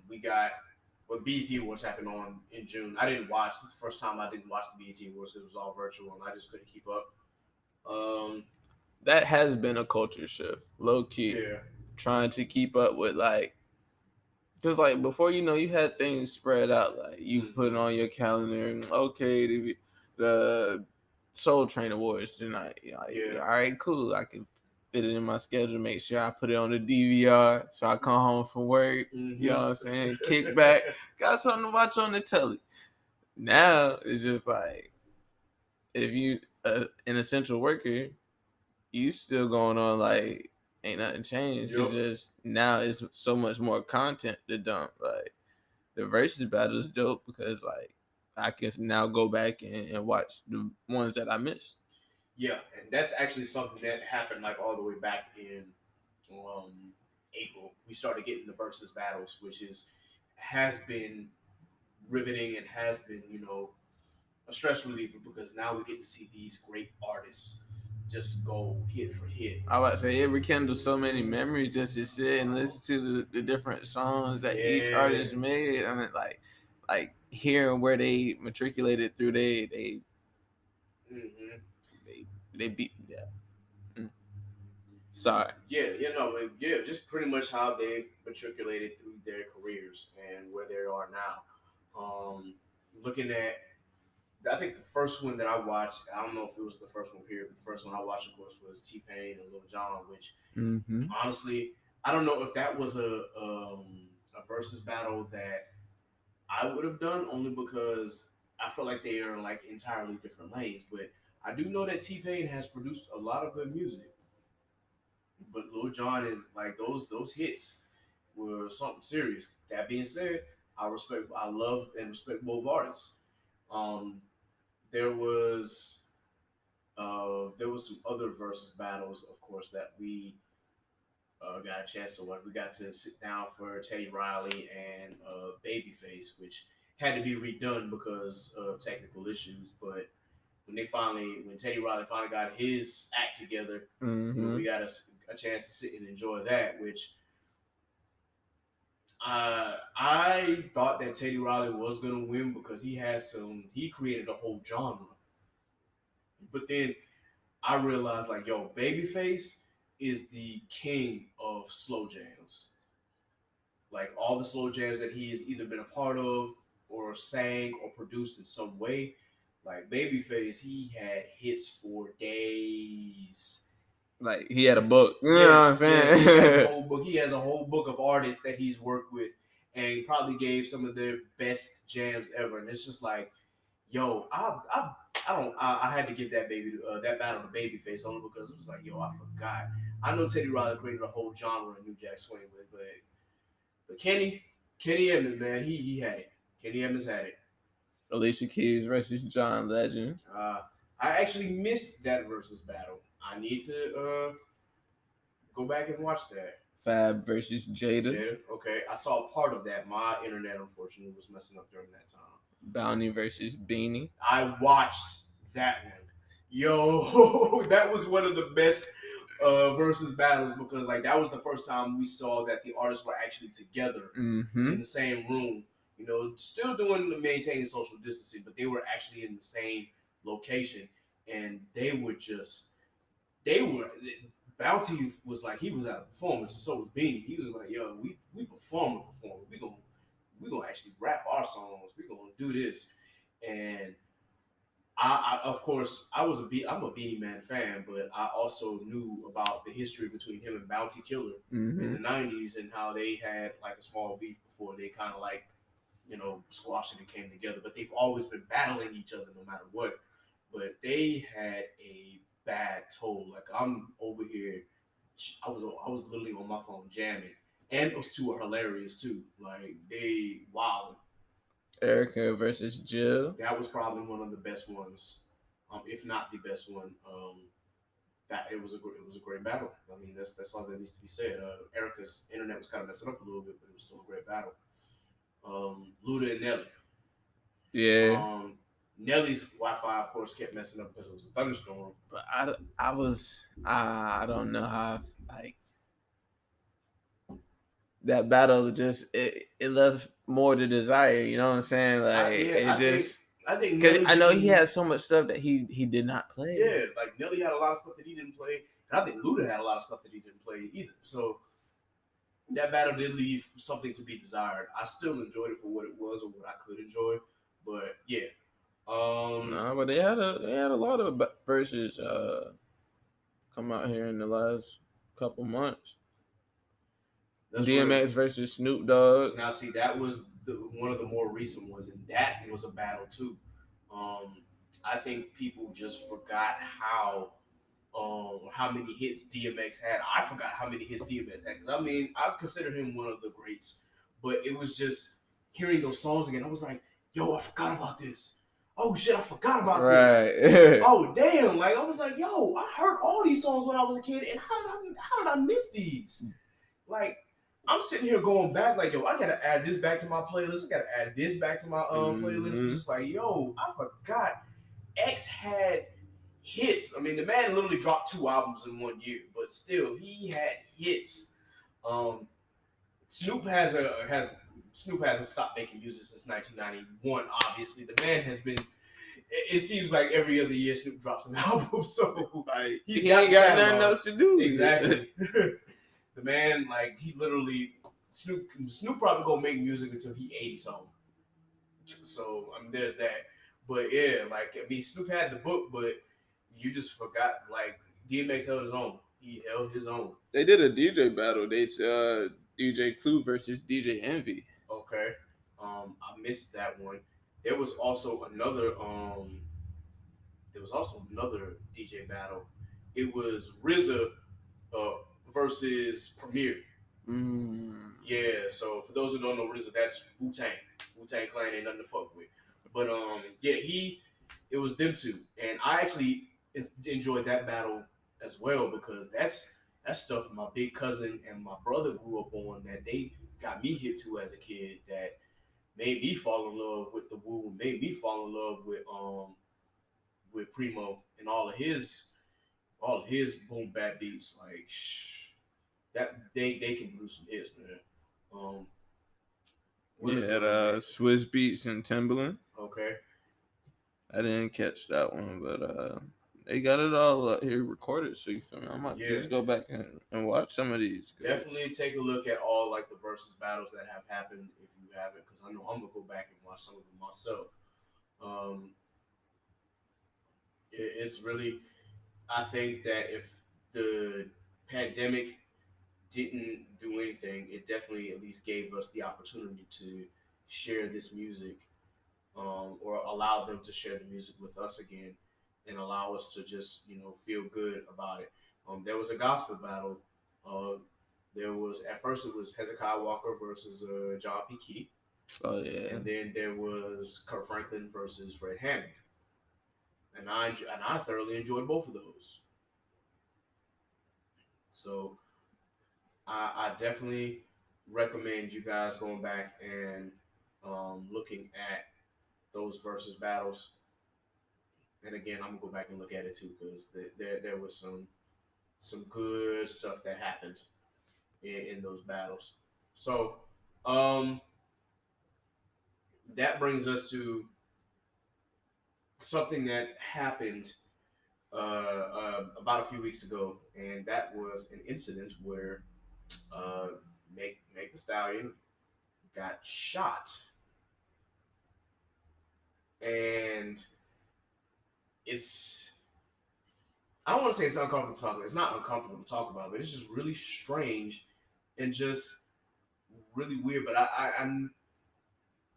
S1: we got BET Awards happened in June. I didn't watch. This is the first time I didn't watch the BET Awards because it was all virtual, and I just couldn't keep up.
S2: That has been a culture shift, low key.
S1: Yeah.
S2: Trying to keep up with, like, because, like, before, you had things spread out. Like, you put it on your calendar, and okay, the Soul Train Awards tonight. Like, all right, cool. I can fit it in my schedule, make sure I put it on the DVR so I come home from work.
S1: Mm-hmm.
S2: You know what I'm saying? Kick back, got something to watch on the telly. Now it's just like, if you an essential worker, you still going on, like, ain't nothing changed. Yep. It's just now it's so much more content to dump. Like, the versus battle is dope because, like, I can now go back and watch the ones that I missed.
S1: Yeah, and that's actually something that happened, like, all the way back in April. We started getting the versus battles, which has been riveting and has been, a stress reliever because now we get to see these great artists just go hit for hit.
S2: I would say it rekindles so many memories just to sit and listen to the different songs that each artist made. I mean, like hearing where they matriculated through they beat. Sorry.
S1: Yeah, just pretty much how they've matriculated through their careers and where they are now. Looking at, I think the first one that I watched, I don't know if it was the first one period, but the first one I watched, of course, was T-Pain and Lil Jon, which honestly, I don't know if that was a versus battle that I would have done, only because I feel like they are, like, entirely different lanes. But I do know that T-Pain has produced a lot of good music. But Lil Jon is, like, those hits were something serious. That being said, I love and respect both artists. There was There was some other versus battles, of course, that we got a chance to watch. We got to sit down for Teddy Riley and Babyface, which had to be redone because of technical issues. But when Teddy Riley finally got his act together, we got a chance to sit and enjoy that. Which I thought that Teddy Riley was gonna win because he created a whole genre. But then I realized like, yo, Babyface is the king of slow jams. Like all the slow jams that he has either been a part of or sang or produced in some way. Like Babyface, he had hits for days.
S2: Like he had a book. You know
S1: Yes,
S2: what I'm saying?
S1: he has a whole book. He has a whole book of artists that he's worked with and probably gave some of their best jams ever. And it's just like, yo, I had to give that battle to Babyface only because it was like, yo, I forgot. I know Teddy Riley created a whole genre in New Jack Swing with, but Kenny Emmons, man, he had it. Kenny Emmons had it.
S2: Alicia Keys versus John Legend.
S1: I actually missed that versus battle. I need to go back and watch that.
S2: Fab versus Jada.
S1: Okay, I saw part of that. My internet, unfortunately, was messing up during that time.
S2: Bounty versus Beanie.
S1: I watched that one. Yo, that was one of the best versus battles because like that was the first time we saw that the artists were actually together in the same room. You know, still maintaining social distancing, but they were actually in the same location, and Bounty was like he was at a performance, and so was Beanie. He was like, "Yo, we perform. We gonna actually rap our songs. We gonna do this." And I of course, I'm a Beanie Man fan, but I also knew about the history between him and Bounty Killer in the '90s and how they had like a small beef before they kind of like, you know, squashed it and came together. But they've always been battling each other no matter what. But they had a bad toll. Like I'm over here, I was literally on my phone jamming, and those two are hilarious too. Like they wow.
S2: Erica versus Jill.
S1: That was probably one of the best ones, if not the best one. That it was a great battle. I mean, that's all that needs to be said. Erica's internet was kind of messing up a little bit, but it was still a great battle. Luda and Nelly.
S2: Yeah.
S1: Nelly's Wi-Fi, of course, kept messing up because it was a thunderstorm.
S2: But I don't know how like that battle just it left more to desire. You know what I'm saying? Like
S1: I think
S2: because I know he had so much stuff that he did not play.
S1: Yeah, like Nelly had a lot of stuff that he didn't play, and I think Luda had a lot of stuff that he didn't play either. So that battle did leave something to be desired. I still enjoyed it for what it was or what I could enjoy, but yeah.
S2: No, but they had a lot of verses come out here in the last couple months. DMX versus Snoop Dogg.
S1: Now, see, that was one of the more recent ones, and that was a battle too. I think people just forgot how many hits DMX had. I forgot how many hits DMX had because I mean I consider him one of the greats, but it was just hearing those songs again. I was like, yo, I forgot about this. Oh shit, I forgot about this. Oh damn! Like I was like, yo, I heard all these songs when I was a kid, and how did I miss these? Like I'm sitting here going back, like, yo, I gotta add this back to my playlist. I gotta add this back to my playlist. It's just like, yo, I forgot. X had hits. I mean, the man literally dropped 2 albums in 1 year, but still, he had hits. Snoop hasn't stopped making music since 1991. Obviously, the man has been. It seems like every other year Snoop drops an album, so like
S2: he ain't got nothing else to do.
S1: Exactly. The man, like he literally Snoop probably gonna make music until he 80 something. So I mean, there's that. But yeah, like I mean, Snoop had the book, but you just forgot. Like DMX held his own. He held his own.
S2: They did a DJ battle. They DJ Clue versus DJ Envy.
S1: Okay. I missed that one. There was also another DJ battle. It was RZA versus Premier. Yeah, so for those who don't know RZA, that's Wu-Tang. Wu-Tang Clan ain't nothing to fuck with. But yeah, it was them two. And I actually enjoyed that battle as well because that's stuff my big cousin and my brother grew up on that they got me hit to as a kid that made me fall in love with the Wu, made me fall in love with Primo and all of his boom bap beats. Like that they can produce some hits, man. Um, what are
S2: You
S1: some
S2: had
S1: of the
S2: Swiss Beats and Timbaland.
S1: okay?
S2: I didn't catch that one, but they got it all here recorded. So you feel me? I might
S1: Yeah,
S2: just go back and watch some of these.
S1: definitely take a look at all like the versus battles that have happened if you haven't, because I know I'm gonna go back and watch some of them myself. Um, it's really, I think that if the pandemic didn't do anything, it definitely at least gave us the opportunity to share this music, or allow them to share the music with us again, and allow us to just feel good about it. There was a gospel battle. Uh, there was at first it was Hezekiah Walker versus John P. Key,
S2: Oh yeah,
S1: and then there was Kurt Franklin versus Fred Hammond, and I thoroughly enjoyed both of those. So I definitely recommend you guys going back and looking at those versus battles. And again, I'm gonna go back and look at it too because there was some good stuff that happened in those battles. So um, that brings us to something that happened about a few weeks ago, and that was an incident where uh, Meg the Stallion got shot, and it's I don't want to say it's uncomfortable to talk about. It's not uncomfortable to talk about, but it's just really strange and just really weird. But I'm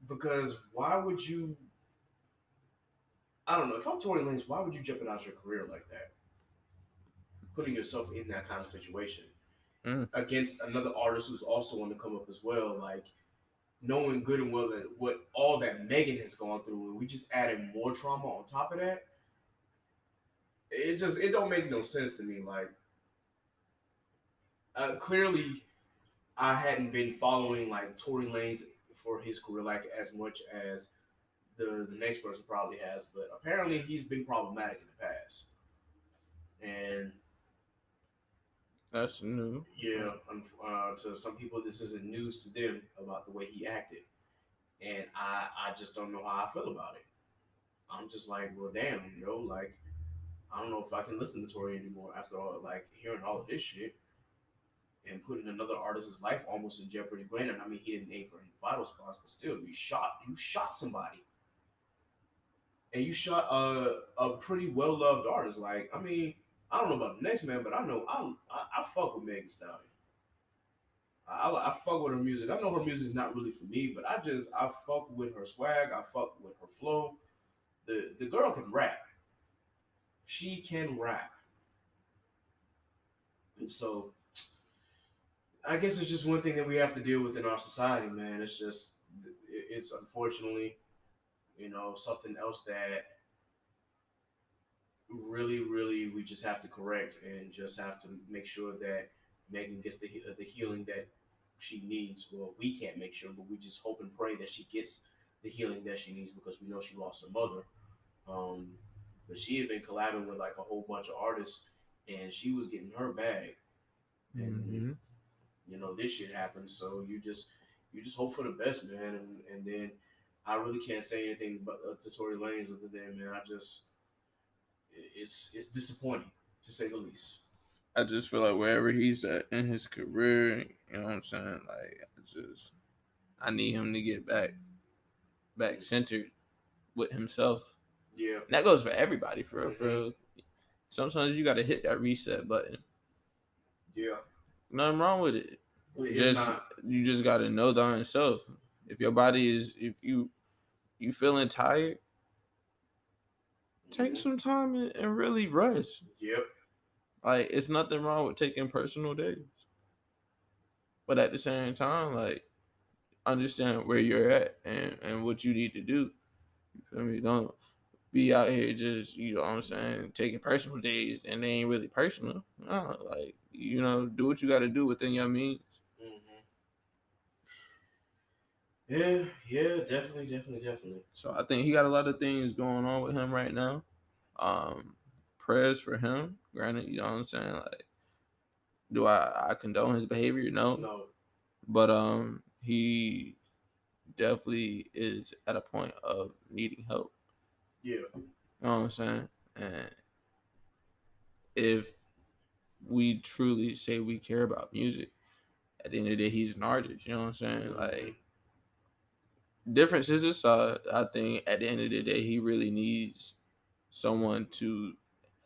S1: because why would you? I don't know. If I'm Tory Lanez, why would you jeopardize your career like that? Putting yourself in that kind of situation
S2: mm.
S1: against another artist who's also on the come up as well. Like knowing good and well that what all that Megan has gone through, and we just added more trauma on top of that. It don't make no sense to me. Like clearly, I hadn't been following like Tory Lanez for his career like as much as the next person probably has, but apparently he's been problematic in the past. And
S2: That's new.
S1: yeah, to some people this isn't news to them about the way he acted, and I just don't know how I feel about it. I'm just like, well, damn, like I don't know if I can listen to Tory anymore after all, like hearing all of this shit and putting another artist's life almost in jeopardy. Granted, I mean he didn't aim for any vital spots, but still, you shot somebody, and you shot a pretty well loved artist. Like, I mean, I don't know about the next man, but I know I fuck with Megan Thee Stallion. I fuck with her music. I know her music is not really for me, but I fuck with her swag. I fuck with her flow. The girl can rap. She can rap, and so I guess it's just one thing that we have to deal with in our society, man. It's unfortunately something else that really we just have to correct and just have to make sure that Megan gets the healing that she needs. Well, we can't make sure, but we just hope and pray that she gets the healing that she needs because we know she lost her mother. Um, but she had been collabing with like a whole bunch of artists, and she was getting her bag. And
S2: Mm-hmm.
S1: this shit happened. So you just hope for the best, man. And then I really can't say anything but to Tory Lanez other than man, it's disappointing to say the least.
S2: I just feel like wherever he's at in his career, you know what I'm saying? Like, I need him to get back centered with himself.
S1: Yeah,
S2: And that goes for everybody, for real, for
S1: hmm
S2: real. Sometimes you got to hit that reset button.
S1: yeah.
S2: Nothing wrong with it.
S1: It's
S2: Just
S1: not.
S2: you just got to know darn self. If your body is, if you feeling tired, take
S1: hmm
S2: some time and really rest.
S1: Yep.
S2: Like, it's nothing wrong with taking personal days, but at the same time, like, understand where you're at and what you need to do. You feel me? be out here just, you know what I'm saying, taking personal days and they ain't really personal. No, like, you know, do what you got to do within your means.
S1: Yeah, definitely.
S2: So I think he got a lot of things going on with him right now. Prayers for him. Granted, you know what I'm saying? Like, do I condone his behavior?
S1: No.
S2: But he definitely is at a point of needing help.
S1: Yeah.
S2: You know what I'm saying? And if we truly say we care about music, at the end of the day, he's an artist. You know what I'm saying? Like, differences aside, I think at the end of the day, he really needs someone to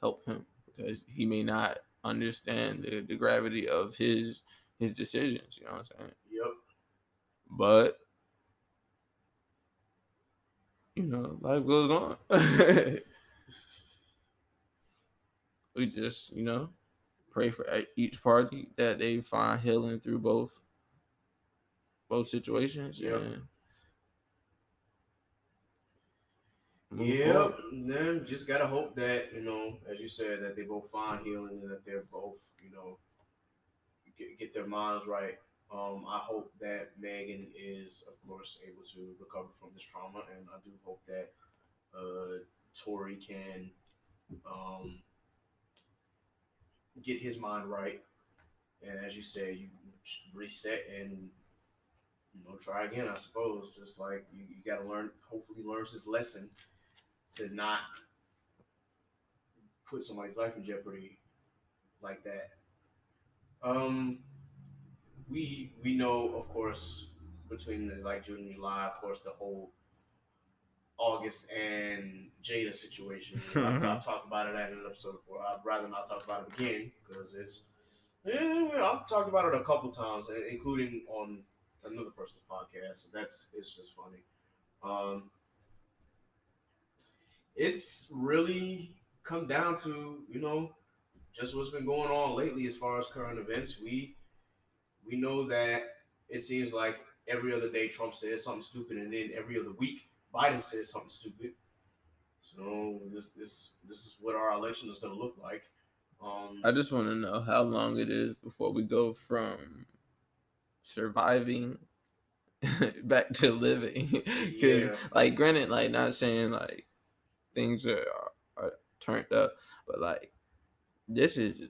S2: help him because he may not understand the gravity of his decisions. You know what I'm saying?
S1: Yep.
S2: But you know, life goes on. We just, you know, pray for each party that they find healing through both situations.
S1: Yep.
S2: Yeah.
S1: Then just gotta hope that, you know, as you said, that they both find healing and that they're both, you know, get their minds right. I hope that Megan is, of course, able to recover from this trauma, and I do hope that Tory can get his mind right. And as you say, you reset and, you know, try again. I suppose just like you got to learn. Hopefully, he learns his lesson to not put somebody's life in jeopardy like that. We know, of course, between the like June and July, of course, the whole August and Jada situation. I've talked about it in an episode before. I'd rather not talk about it again because it's. Yeah, I've talked about it a couple times, including on another person's podcast. So it's just funny. It's really come down to, you know, just what's been going on lately as far as current events. We know that it seems like every other day Trump says something stupid, and then every other week Biden says something stupid. So this is what our election is going to look like.
S2: I just want to know how long it is before we go from surviving back to living. Because, like, granted, like, not saying like things are turned up, but like this is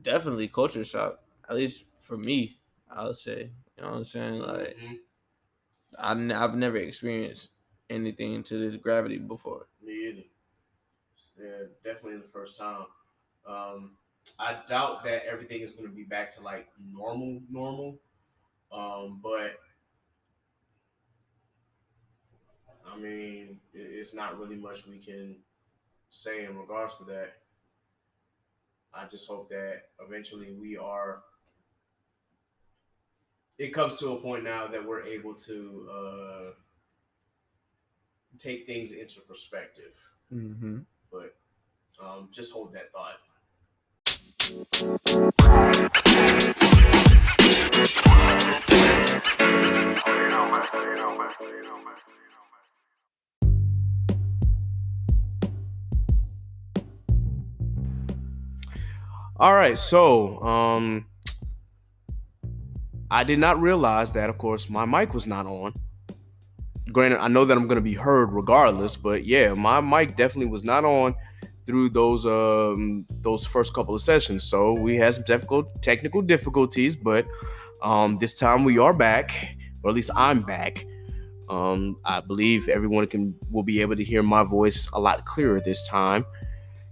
S2: definitely culture shock. At least for me, I would say. You know what I'm saying? Like, I've never experienced anything to this gravity before.
S1: Me either. Yeah, definitely the first time. I doubt that everything is going to be back to like normal. But I mean, it's not really much we can say in regards to that. I just hope that eventually it comes to a point now that we're able to take things into perspective. But just hold that thought. All right, so I did not realize that, of course, my mic was not on. Granted, I know that I'm going to be heard regardless, but yeah, my mic definitely was not on through those first couple of sessions. So we had some technical difficulties, but this time we are back, or at least I'm back. I believe everyone will be able to hear my voice a lot clearer this time.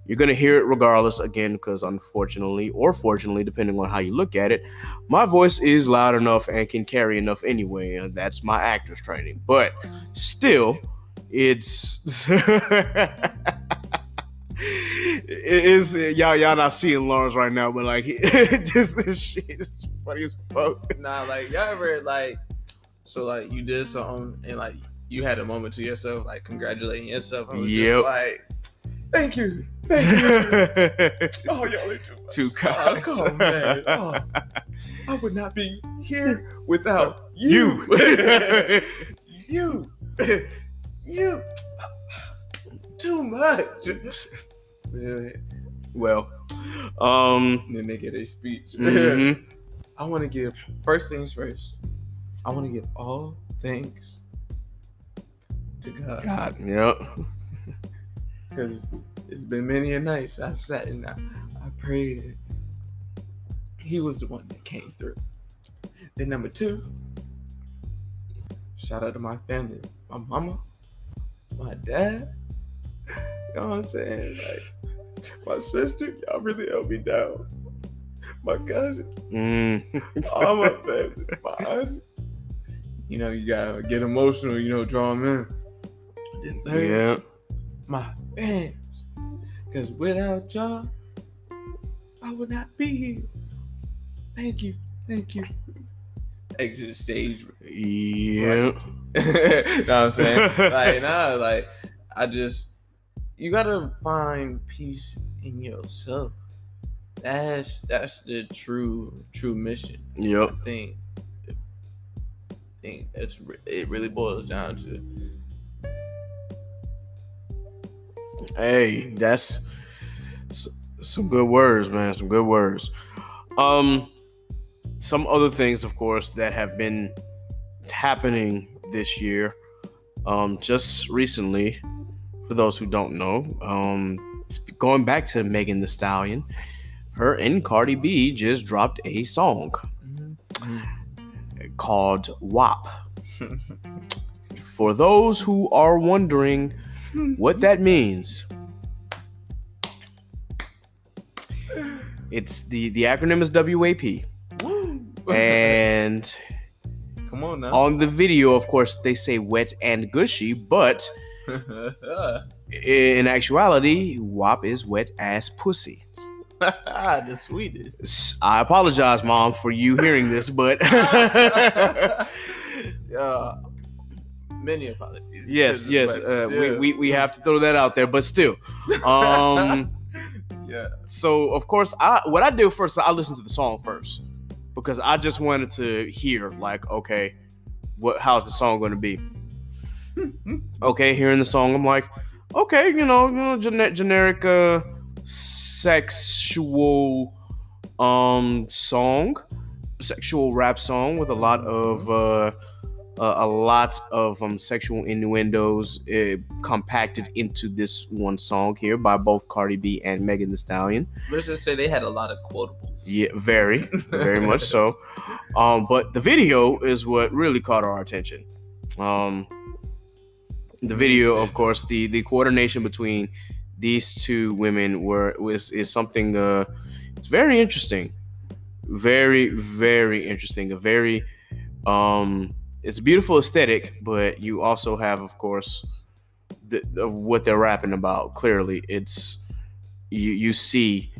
S1: You're going to hear it regardless, again, because unfortunately, or fortunately, depending on how you look at it, my voice is loud enough and can carry enough anyway. And that's my actor's training. But still, it's... it's y'all not seeing Lawrence right now, but like, this shit is funny as fuck.
S2: Nah, like, y'all ever, like, so, like, you did something and, like, you had a moment to yourself, like, congratulating yourself. And was just like, thank you. Oh, y'all are
S1: too kind.
S2: Oh, man. Oh, I would not be here without you. You. too much. Really?
S3: Well,
S2: And then they get a speech.
S3: mhm.
S2: I want to give, first things first, I want to give all thanks to God.
S3: God, yep.
S2: Because it's been many a nights I sat and I prayed. And he was the one that came through. Then number two, shout out to my family, my mama, my dad. You know what I'm saying? Like, my sister, y'all really helped me down. My cousin, all my family, my auntie. You know, you gotta get emotional, you know, draw them in. Then third,
S3: Yeah.
S2: my fans. Because without y'all, I would not be here. Thank you. Thank you. Exit the stage.
S3: Yeah.
S2: Know what I'm saying? You gotta find peace in yourself. That's the true mission.
S3: Yep.
S2: I think it really boils down to.
S3: Hey, that's some good words, man. Some good words. Some other things, of course, that have been happening this year. Just recently, for those who don't know, going back to Megan Thee Stallion, her and Cardi B just dropped a song called WAP. For those who are wondering what that means, it's the acronym is WAP. And
S2: come on now.
S3: On the video, of course, they say wet and gushy, but in actuality, WAP is wet ass pussy.
S2: The sweetest.
S3: I apologize, Mom, for you hearing this, but
S2: many apologies.
S3: yes,
S2: But
S3: we have to throw that out there, but still,
S2: yeah.
S3: So of course, what I do first, I listen to the song first because I just wanted to hear, like, okay, how's the song going to be? Okay, hearing the song, I'm like, okay, you know, generic sexual song, sexual rap song with a lot of sexual innuendos compacted into this one song here by both Cardi B and Megan Thee Stallion.
S2: Let's just say they had a lot of quotables.
S3: Yeah, very much so. But the video is what really caught our attention. The video, of course, the coordination between these two women is something. It's very interesting, very interesting. A very it's a beautiful aesthetic, but you also have, of course, of what they're rapping about. Clearly, it's you see,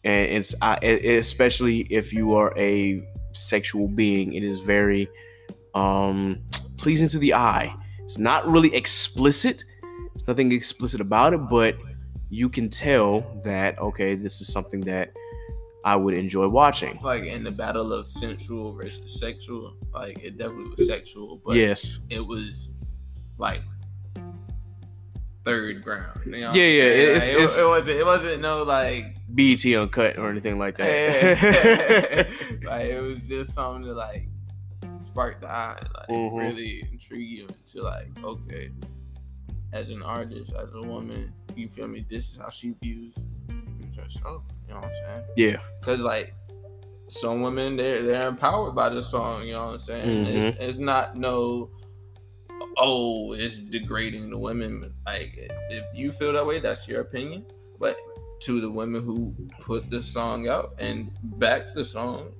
S3: and it's especially if you are a sexual being, it is very pleasing to the eye. It's not really explicit. There's nothing explicit about it, but you can tell that, okay, this is something that I would enjoy watching.
S2: Like in the battle of sensual versus sexual, like it definitely was sexual, but
S3: yes,
S2: it was like third ground. You know it wasn't no like
S3: BET Uncut or anything like that.
S2: Like it was just something to like spark the eye, like really intrigue you into like, okay, as an artist, as a woman, you feel me? This is how she views herself. You know what I'm saying?
S3: Yeah.
S2: Because like some women, they're empowered by the song. You know what I'm saying? It's not it's degrading the women. Like if you feel that way, that's your opinion. But to the women who put the song out and back the song,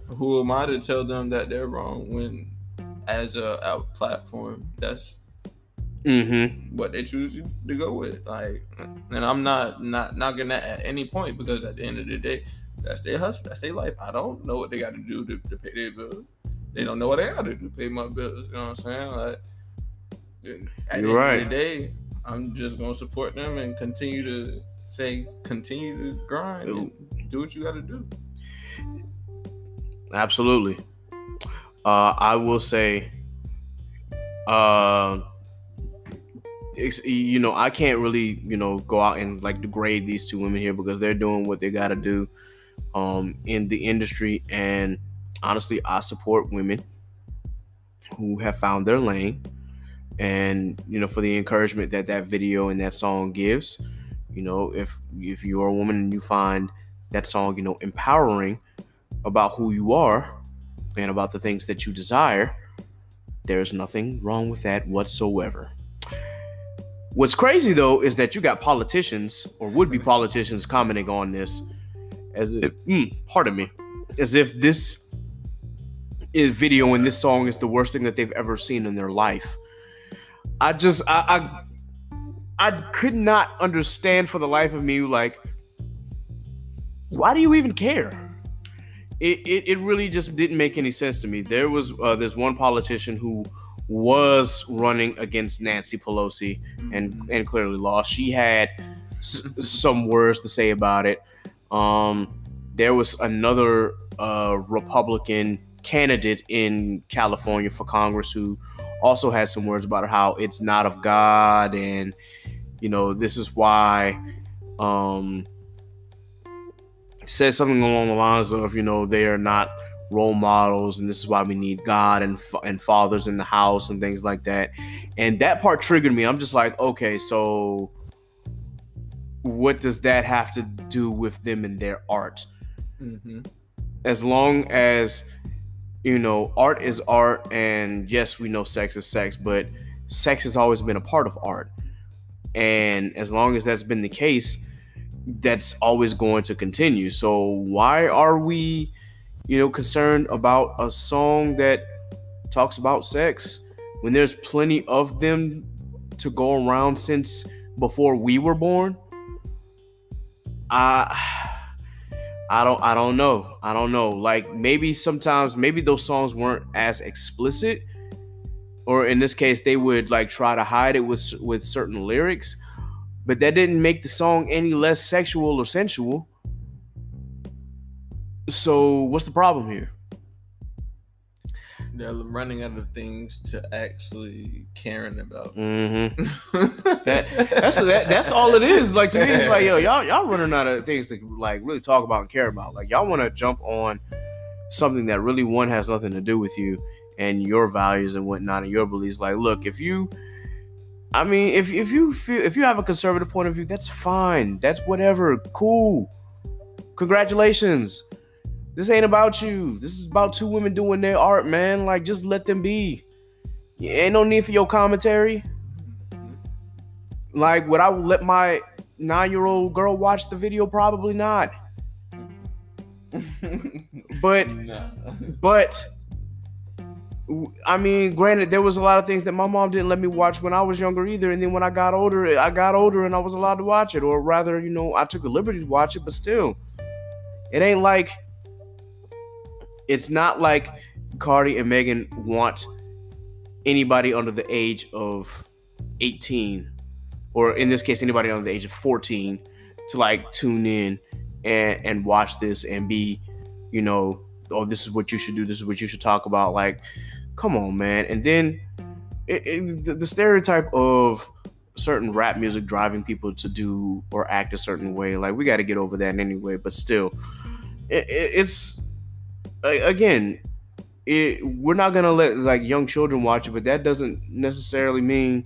S2: who am I to tell them that they're wrong when, as a platform, that's what they choose to go with? Like, and I'm not knocking that at any point, because at the end of the day, that's their hustle, that's their life. I don't know what they got to do to pay their bills. They don't know what they got to do to pay my bills. You know what I'm saying? Like, at the end of the day, I'm just gonna support them and continue to grind and do what you got to do.
S3: Absolutely. I will say, I can't really, go out and like degrade these two women here because they're doing what they got to do in the industry. And honestly, I support women who have found their lane, and for the encouragement that video and that song gives. If you're a woman and you find that song empowering about who you are and about the things that you desire, there's nothing wrong with that whatsoever. What's crazy though is that you got politicians or would-be politicians commenting on this as if as if this video and this song is the worst thing that they've ever seen in their life. I could not understand for the life of me, like, why do you even care? It really just didn't make any sense to me. There's one politician who was running against Nancy Pelosi and clearly lost. She had some words to say about it. There was another Republican candidate in California for Congress who also had some words about how it's not of God, and this is why said something along the lines of they are not role models, and this is why we need God and fathers in the house and things like that. And that part triggered me. I'm just like, okay, so what does that have to do with them and their art? Mm-hmm. As long as art is art, and yes, we know sex is sex, but sex has always been a part of art. And as long as that's been the case, that's always going to continue. So why are we, concerned about a song that talks about sex when there's plenty of them to go around since before we were born? I don't know. Like, maybe those songs weren't as explicit, or in this case, they would like try to hide it with certain lyrics, but that didn't make the song any less sexual or sensual. So what's the problem here?
S2: They're running out of things to actually caring about.
S3: Mm-hmm. that's all it is. Like, to me, it's like, yo, y'all running out of things to like really talk about and care about. Like, y'all want to jump on something that really has nothing to do with you and your values and whatnot and your beliefs. Like, look, if you have a conservative point of view, that's fine. That's whatever. Cool. Congratulations. This ain't about you. This is about two women doing their art, man. Like, just let them be. Ain't no need for your commentary. Like, would I let my 9-year-old girl watch the video? Probably not. But I mean, granted, there was a lot of things that my mom didn't let me watch when I was younger either. And then when I got older and I was allowed to watch it. Or rather, I took the liberty to watch it, but still. It's not like Cardi and Megan want anybody under the age of 18, or in this case, anybody under the age of 14 to like tune in and watch this and be, oh, this is what you should do. This is what you should talk about. Like, come on, man. And then the stereotype of certain rap music driving people to do or act a certain way, like, we got to get over that anyway. But still, it's again, we're not gonna let like young children watch it, but that doesn't necessarily mean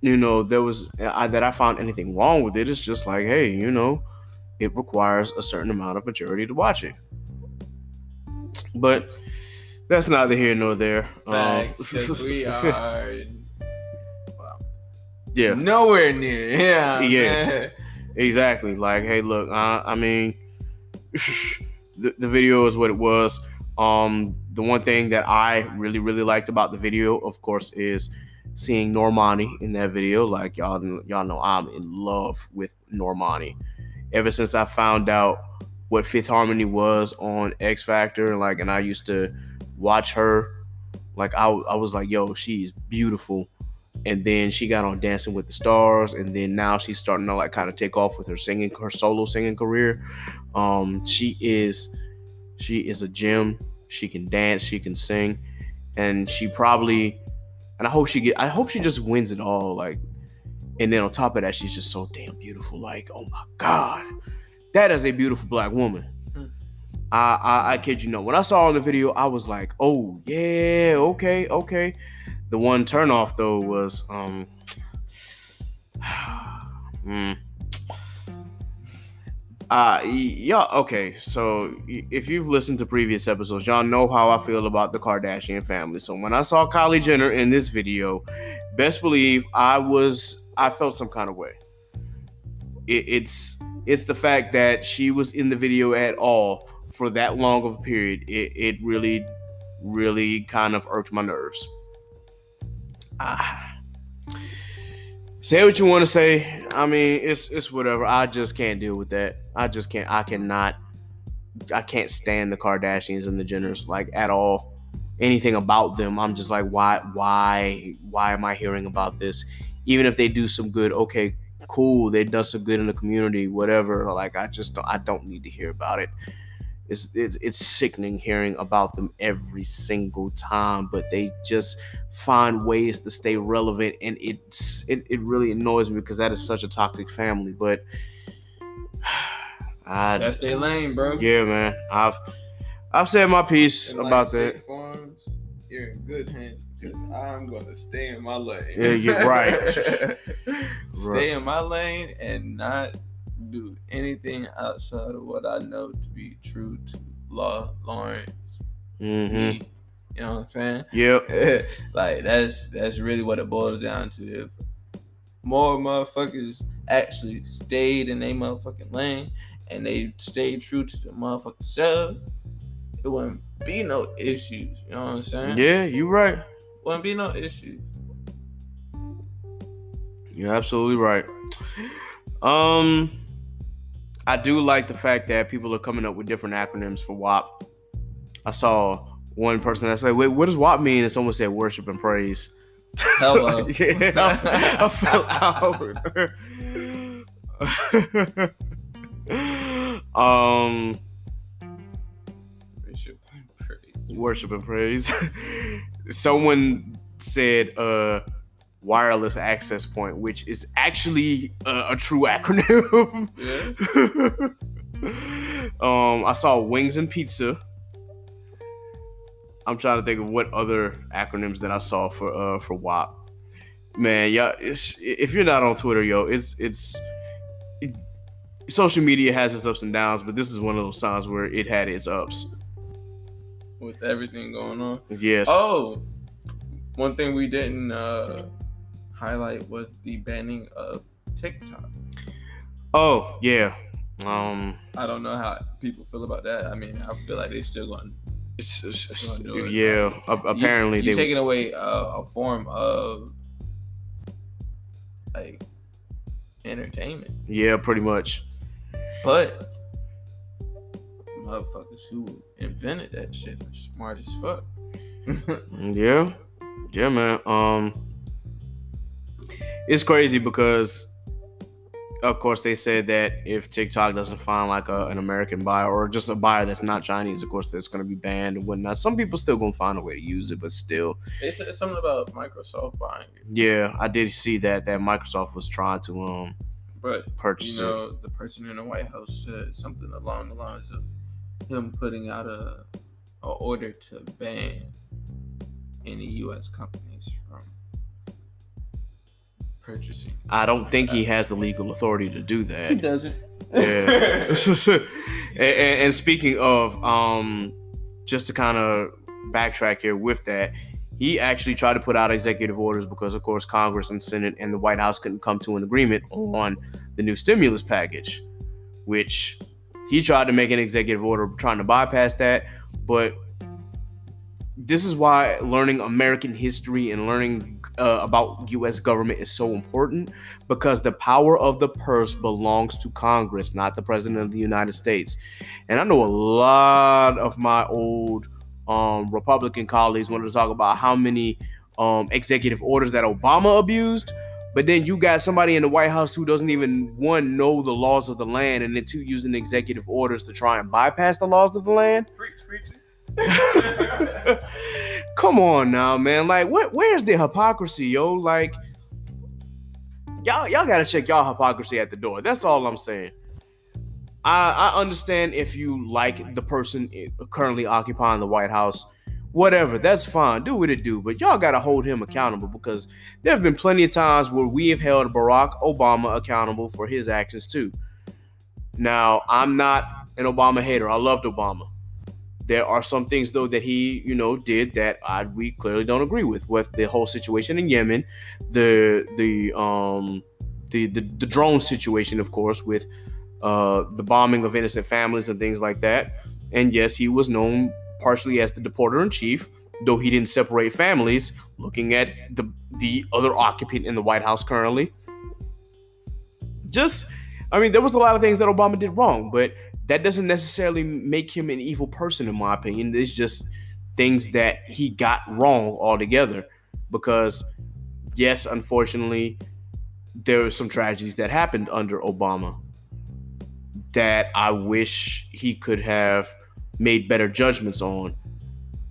S3: there was that I found anything wrong with it. It's just like, hey, it requires a certain amount of maturity to watch it. But that's neither here nor there.
S2: Facts, we are
S3: yeah,
S2: nowhere near.
S3: Yeah, exactly. Like, hey, look, I mean, the video is what it was. The one thing that I really, really liked about the video, of course, is seeing Normani in that video. Like, y'all know I'm in love with Normani. Ever since I found out what Fifth Harmony was on X Factor, and I used to watch her, like, I was like, yo, she's beautiful. And then she got on Dancing with the Stars, and then now she's starting to like kind of take off with her solo singing career. She is a gem. She can dance, she can sing, and I hope she just wins it all. Like, And then on top of that, she's just so damn beautiful. Like, oh my God, that is a beautiful black woman. I kid you not. When I saw her in the video, I was like, oh yeah, okay. The one turnoff though was yeah, okay. So if you've listened to previous episodes, y'all know how I feel about the Kardashian family. So when I saw Kylie Jenner in this video, best believe I felt some kind of way. It's the fact that she was in the video at all for that long of a period. It really kind of irked my nerves. Say what you want to say. I mean, it's whatever. I just can't deal with that. I can't stand the Kardashians and the Jenners, like, at all. Anything about them, I'm just like, why am I hearing about this? Even if they do some good, okay, cool, they've done some good in the community, whatever. Like, I don't need to hear about it. It's sickening hearing about them every single time, but they just find ways to stay relevant, and it really annoys me because that is such a toxic family. But
S2: that's their lane, bro.
S3: Yeah, man. I've said my piece
S2: and
S3: about
S2: like
S3: that.
S2: Farms, you're in good hands because I'm gonna stay in my lane.
S3: Yeah, you're right.
S2: Stay in my lane and not do anything outside of what I know to be true to Lawrence.
S3: Mm-hmm.
S2: Me. You know what I'm saying?
S3: Yep.
S2: Like that's really what it boils down to. If more motherfuckers actually stayed in their motherfucking lane and they stayed true to the motherfucking self, it wouldn't be no issues. You know what I'm saying?
S3: Yeah, you right.
S2: Wouldn't be no issues.
S3: You're absolutely right. I do like the fact that people are coming up with different acronyms for WAP. I saw one person that said, wait, what does WAP mean? And someone said worship and praise.
S2: Hello.
S3: Yeah, I felt out. Worship and praise. Someone said wireless access point, which is actually a true acronym.
S2: Yeah.
S3: I saw wings and pizza. I'm trying to think of what other acronyms that I saw for WAP. Man, yeah, if you're not on Twitter, social media has its ups and downs, but this is one of those times where it had its ups.
S2: With everything going on.
S3: Yes.
S2: Oh, one thing we didn't highlight was the banning of TikTok.
S3: Oh, yeah.
S2: I don't know how people feel about that. I mean, I feel like they still going.
S3: Yeah. Apparently,
S2: you're taking away a form of like entertainment.
S3: Yeah, pretty much.
S2: But motherfuckers who invented that shit are smart as fuck.
S3: Yeah, man. It's crazy because, of course, they said that if TikTok doesn't find like an American buyer or just a buyer that's not Chinese, of course, that's going to be banned and whatnot. Some people still going to find a way to use it, but still.
S2: They said something about Microsoft buying it.
S3: Yeah, I did see that Microsoft was trying to purchase it.
S2: The person in the White House said something along the lines of him putting out a order to ban any U.S. companies from purchasing.
S3: I don't think he has the legal authority to do that.
S2: He doesn't.
S3: Yeah. and speaking of, just to kind of backtrack here with that, he actually tried to put out executive orders because, of course, Congress and Senate and the White House couldn't come to an agreement on the new stimulus package, which he tried to make an executive order trying to bypass that. But this is why learning American history and learning about U.S. government is so important, because the power of the purse belongs to Congress, not the President of the United States. And I know a lot of my old Republican colleagues wanted to talk about how many executive orders that Obama abused, but then you got somebody in the White House who doesn't even, one, know the laws of the land, and then two, using executive orders to try and bypass the laws of the land.
S2: Preach.
S3: Come on now, man. Like, where's the hypocrisy, yo? Like, y'all gotta check y'all hypocrisy at the door. That's all I'm saying. I understand if you like the person currently occupying the White House, whatever, that's fine. Do what it do. But y'all got to hold him accountable, because there have been plenty of times where we have held Barack Obama accountable for his actions too. Now, I'm not an Obama hater. I loved Obama. There are some things, though, that he, did that we clearly don't agree with the whole situation in Yemen, the drone situation, of course, with the bombing of innocent families and things like that. And yes, he was known partially as the deporter-in-chief, though he didn't separate families. Looking at the other occupant in the White House currently, there was a lot of things that Obama did wrong, but that doesn't necessarily make him an evil person, in my opinion. There's just things that he got wrong altogether, because yes, unfortunately, there were some tragedies that happened under Obama that I wish he could have made better judgments on.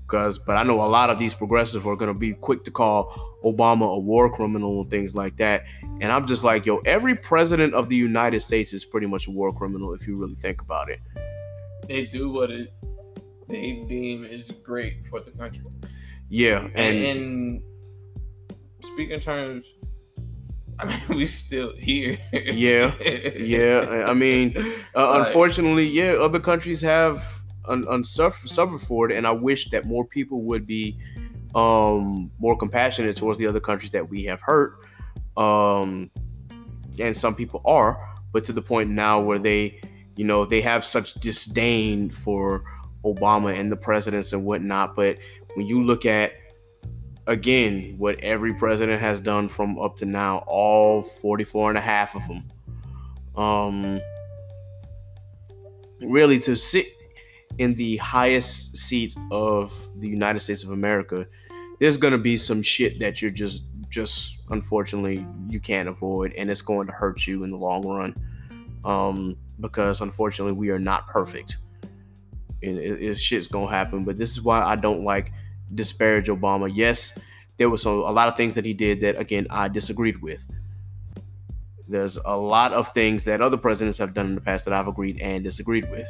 S3: But I know a lot of these progressives are going to be quick to call Obama a war criminal and things like that. And I'm just like, every president of the United States is pretty much a war criminal if you really think about it.
S2: They do what they deem is great for the country.
S3: Yeah.
S2: And speaking in terms, we still here.
S3: Yeah. Unfortunately, other countries have suffered for it, and I wish that more people would be more compassionate towards the other countries that we have hurt. And some people are, but to the point now where they have such disdain for Obama and the presidents and whatnot. But when you look at, again, what every president has done from up to now, all 44 and a half of them, really to sit in the highest seat of the United States of America, there's going to be some shit that you're just unfortunately you can't avoid, and it's going to hurt you in the long run, because unfortunately we are not perfect, and shit's gonna happen. But this is why I don't disparage Obama. Yes, there was a lot of things that he did that, again, I disagreed with. There's a lot of things that other presidents have done in the past that I've agreed and disagreed with.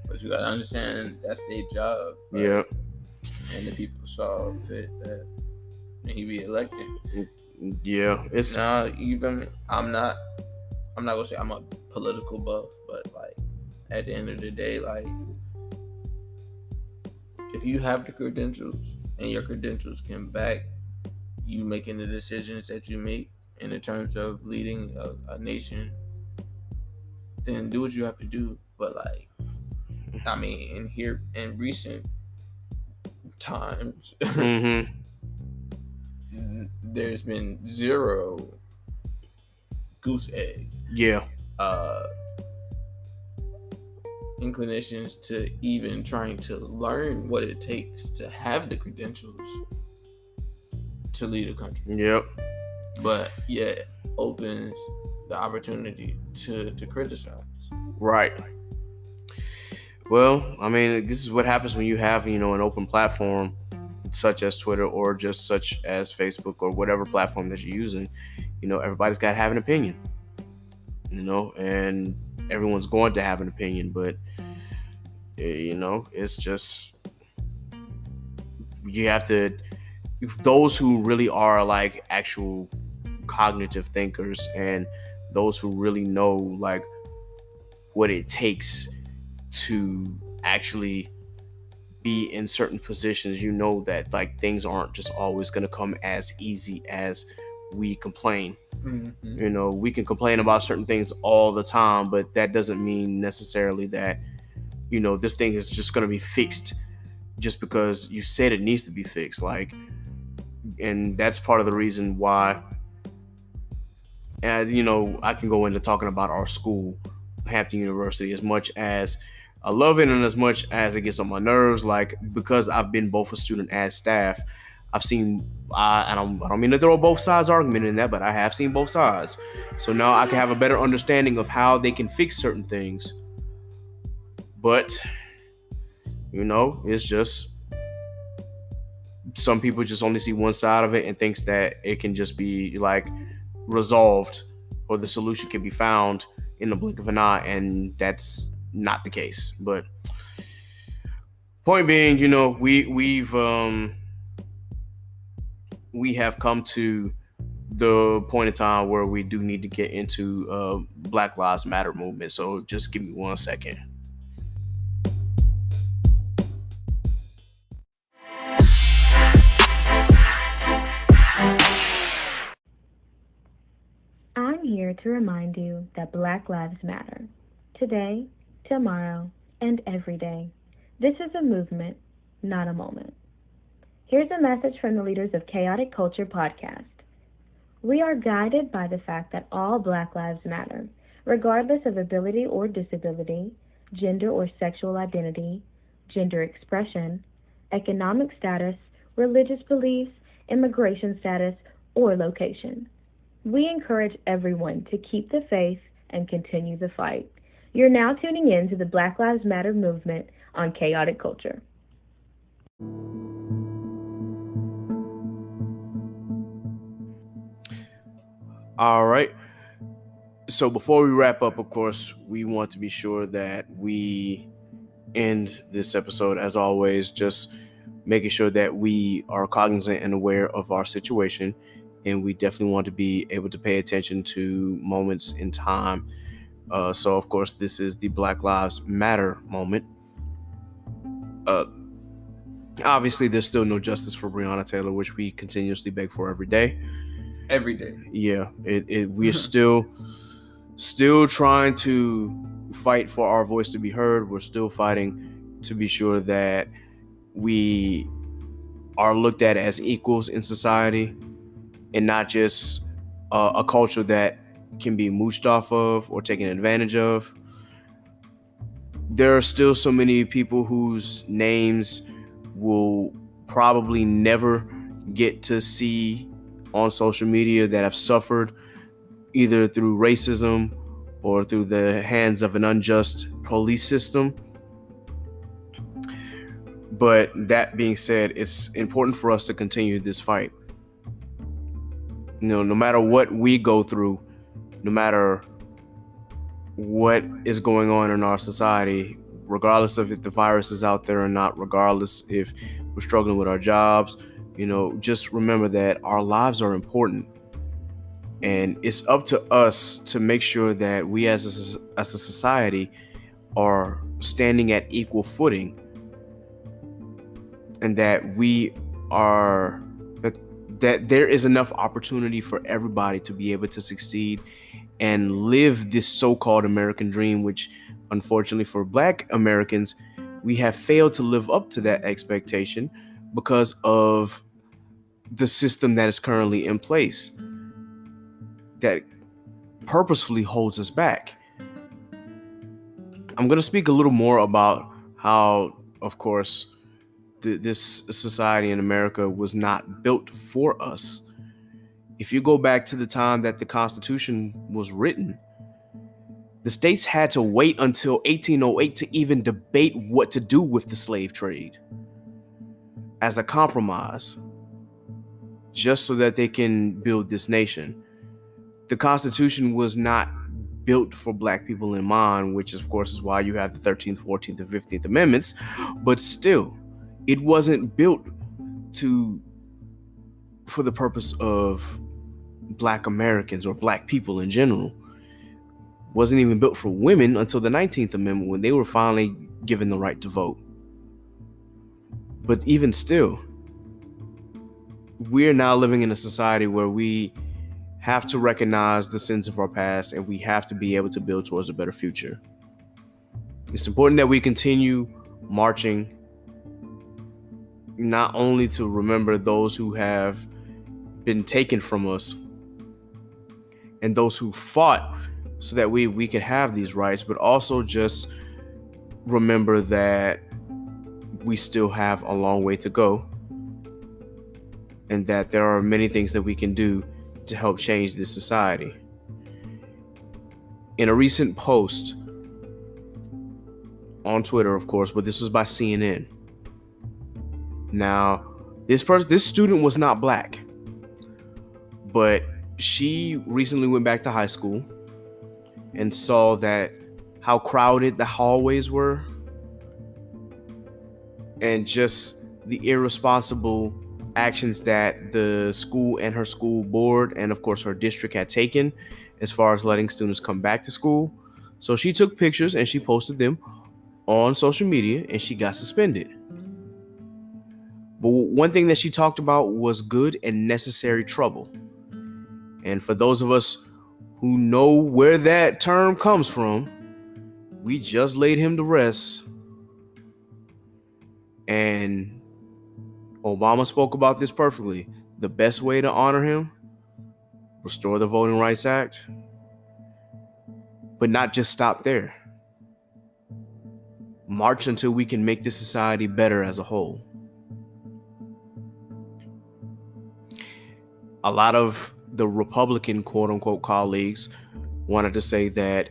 S2: But you gotta understand, that's their job. Right?
S3: Yeah.
S2: And the people saw fit that he be elected.
S3: Yeah. It's
S2: now, even I'm not gonna say I'm a political buff, but at the end of the day, if you have the credentials and your credentials can back you making the decisions that you make in the terms of leading a nation, then do what you have to do. But in recent times,
S3: mm-hmm.
S2: there's been zero goose egg.
S3: Yeah.
S2: Inclinations to even trying to learn what it takes to have the credentials to lead a country.
S3: Yep.
S2: But yet opens the opportunity to criticize.
S3: Right. Well, this is what happens when you have, an open platform such as Twitter, or just such as Facebook, or whatever platform that you're using. Everybody's got to have an opinion, and everyone's going to have an opinion, but it's just, you have to, those who really are actual cognitive thinkers, and those who really know what it takes to actually be in certain positions, that things aren't just always going to come as easy as we complain. Mm-hmm. We can complain about certain things all the time, but that doesn't mean necessarily that this thing is just going to be fixed just because you said it needs to be fixed. And that's part of the reason why, and I can go into talking about our school, Hampton University, as much as I love it and as much as it gets on my nerves, because I've been both a student and staff. I've seen, I don't mean to throw both sides argument in that, but I have seen both sides. So now I can have a better understanding of how they can fix certain things. But, it's just, some people just only see one side of it and thinks that it can just be resolved or the solution can be found in the blink of an eye, and that's not the case. But point being, we have come to the point in time where we do need to get into Black Lives Matter movement. So just give me 1 second.
S4: I'm here to remind you that Black Lives Matter. Today, tomorrow, and every day. This is a movement, not a moment. Here's a message from the leaders of Chaotic Culture Podcast. We are guided by the fact that all Black lives matter, regardless of ability or disability, gender or sexual identity, gender expression, economic status, religious beliefs, immigration status, or location. We encourage everyone to keep the faith and continue the fight. You're now tuning in to the Black Lives Matter movement on Chaotic Culture.
S3: All right. So before we wrap up, of course, we want to be sure that we end this episode, as always, just making sure that we are cognizant and aware of our situation. And we definitely want to be able to pay attention to moments in time. So, of course, this is the Black Lives Matter moment. Obviously, there's still no justice for Breonna Taylor, which we continuously beg for every day.
S2: Every day.
S3: Yeah, we're still trying to fight for our voice to be heard. We're still fighting to be sure that we are looked at as equals in society and not just a culture that can be mooched off of or taken advantage of. There are still so many people whose names will probably never get to see on social media that have suffered either through racism or through the hands of an unjust police system. But that being said, it's important for us to continue this fight. No matter what we go through, no matter what is going on in our society, regardless of if the virus is out there or not, regardless if we're struggling with our jobs, just remember that our lives are important. And it's up to us to make sure that we as a society are standing at equal footing, and that we are that there is enough opportunity for everybody to be able to succeed and live this so-called American dream, which unfortunately for Black Americans, we have failed to live up to that expectation because of the system that is currently in place that purposefully holds us back. I'm going to speak a little more about how, of course, this society in America was not built for us. If you go back to the time that the Constitution was written, the states had to wait until 1808 to even debate what to do with the slave trade as a compromise, just so that they can build this nation. The Constitution was not built for Black people in mind, which of course is why you have the 13th, 14th, and 15th Amendments, but still, it wasn't built for the purpose of Black Americans or Black people in general. Wasn't even built for women until the 19th Amendment, when they were finally given the right to vote. But even still, we're now living in a society where we have to recognize the sins of our past, and we have to be able to build towards a better future. It's important that we continue marching, not only to remember those who have been taken from us and those who fought so that we could have these rights, but also just remember that we still have a long way to go, and that there are many things that we can do to help change this society. In a recent post on Twitter, of course, but this was by CNN. Now, this student was not Black, but she recently went back to high school and saw that how crowded the hallways were and just the irresponsible actions that the school and her school board and of course her district had taken as far as letting students come back to school. So she took pictures and she posted them on social media and she got suspended. But one thing that she talked about was good and necessary trouble. And for those of us who know where that term comes from, we just laid him to rest. And Obama spoke about this perfectly. The best way to honor him, restore the Voting Rights Act, but not just stop there. March until we can make this society better as a whole. A lot of the Republican quote-unquote colleagues wanted to say that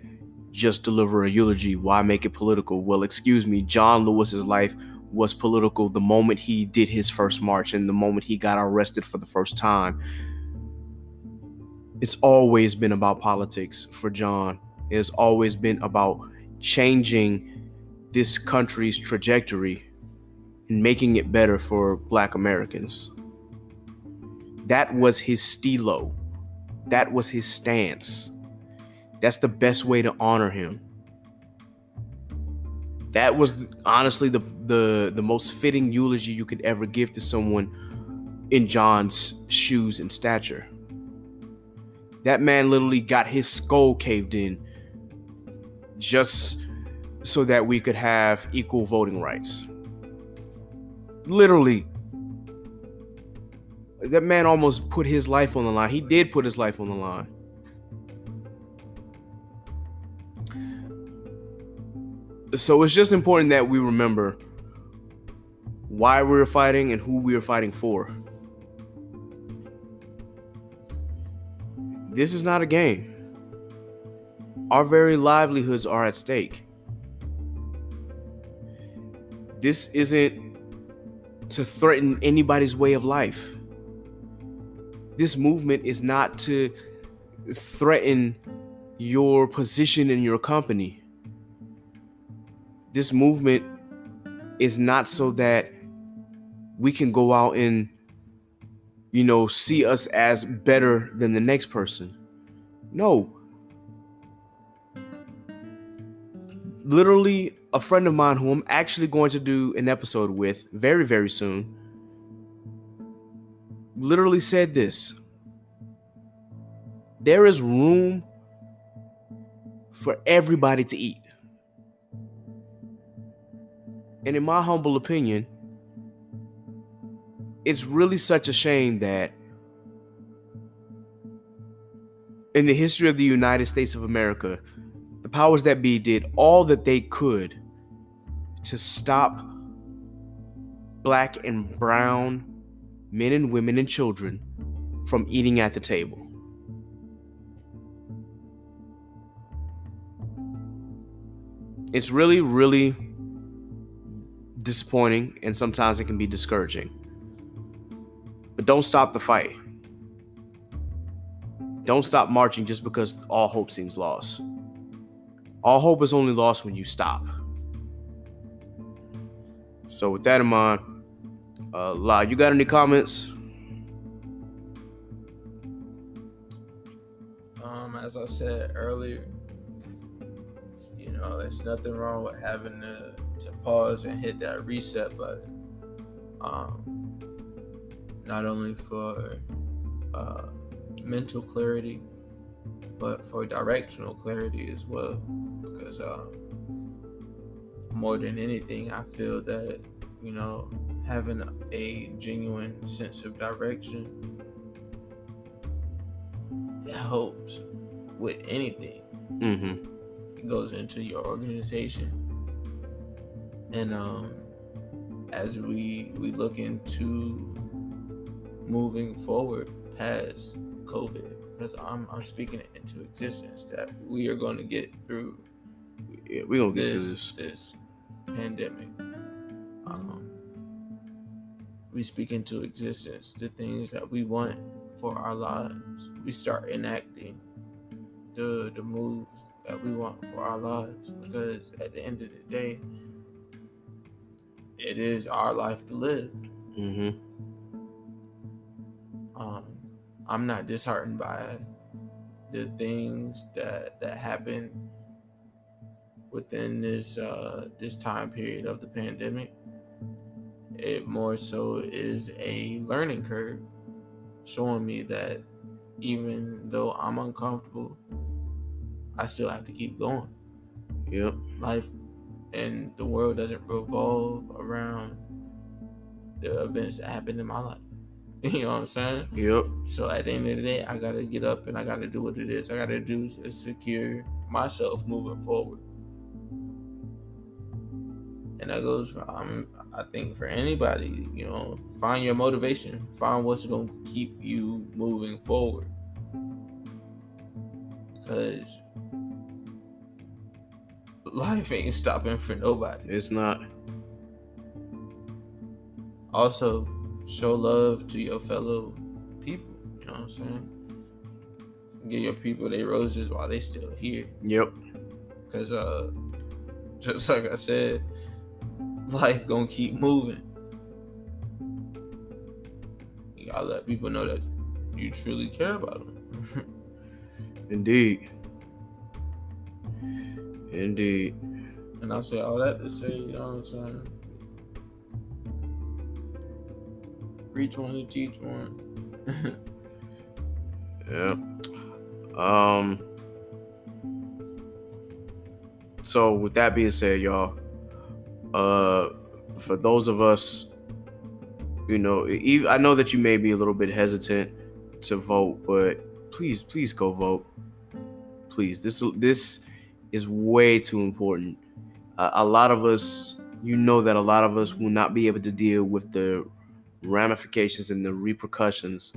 S3: just deliver a eulogy, why make it political? Well, excuse me, John Lewis's life was political the moment he did his first march and the moment he got arrested for the first time. It's always been about politics for John. It has always been about changing this country's trajectory and making it better for Black Americans. That was his stilo. That was his stance. That's the best way to honor him. That was honestly the most fitting eulogy you could ever give to someone in John's shoes and stature. That man literally got his skull caved in just so that we could have equal voting rights. Literally. That man almost put his life on the line. He did put his life on the line. So it's just important that we remember why we're fighting and who we are fighting for. This is not a game. Our very livelihoods are at stake. This isn't to threaten anybody's way of life. This movement is not to threaten your position in your company. This movement is not so that we can go out and, see us as better than the next person. No. Literally, a friend of mine who I'm actually going to do an episode with very, very soon literally said this: there is room for everybody to eat. And in my humble opinion, it's really such a shame that in the history of the United States of America, the powers that be did all that they could to stop Black and brown men and women and children from eating at the table. It's really, really disappointing, and sometimes it can be discouraging. But don't stop the fight. Don't stop marching just because all hope seems lost. All hope is only lost when you stop. So with that in mind, La, you got any comments?
S2: As I said earlier, there's nothing wrong with having to pause and hit that reset button. Not only for mental clarity, but for directional clarity as well. Because more than anything, I feel that, having a genuine sense of direction, it helps with anything.
S3: Mm-hmm.
S2: It goes into your organization. And as we look into moving forward past COVID, because I'm speaking it into existence that we are going to get through.
S3: Yeah, we're gonna get through
S2: this pandemic. We speak into existence the things that we want for our lives. we start enacting the moves that we want for our lives, because at the end of the day, it is our life to live.
S3: Mm-hmm.
S2: I'm not disheartened by the things that happen within this time period of the pandemic. It more so is a learning curve, showing me that even though I'm uncomfortable, I still have to keep going.
S3: Yep.
S2: Life and the world doesn't revolve around the events that happen in my life. You know what I'm saying?
S3: Yep.
S2: So at the end of the day, I gotta get up and I gotta do what it is I gotta do to secure myself moving forward. And that goes for, I think, for anybody. You know, find your motivation, find what's gonna keep you moving forward, because life ain't stopping for nobody.
S3: It's not.
S2: Also, show love to your fellow people. You know what I'm saying? Give your people their roses while they still here.
S3: Yep.
S2: Because just like I said, life gonna keep moving. You gotta let people know that you truly care about them.
S3: Indeed. Indeed.
S2: And I say all that to say, you know what I'm saying? Preach one and teach one.
S3: Yeah. So with that being said, y'all, for those of us, you know, I know that you may be a little bit hesitant to vote, but please go vote. Please, this is way too important. A lot of us, you know, that a lot of us will not be able to deal with the ramifications and the repercussions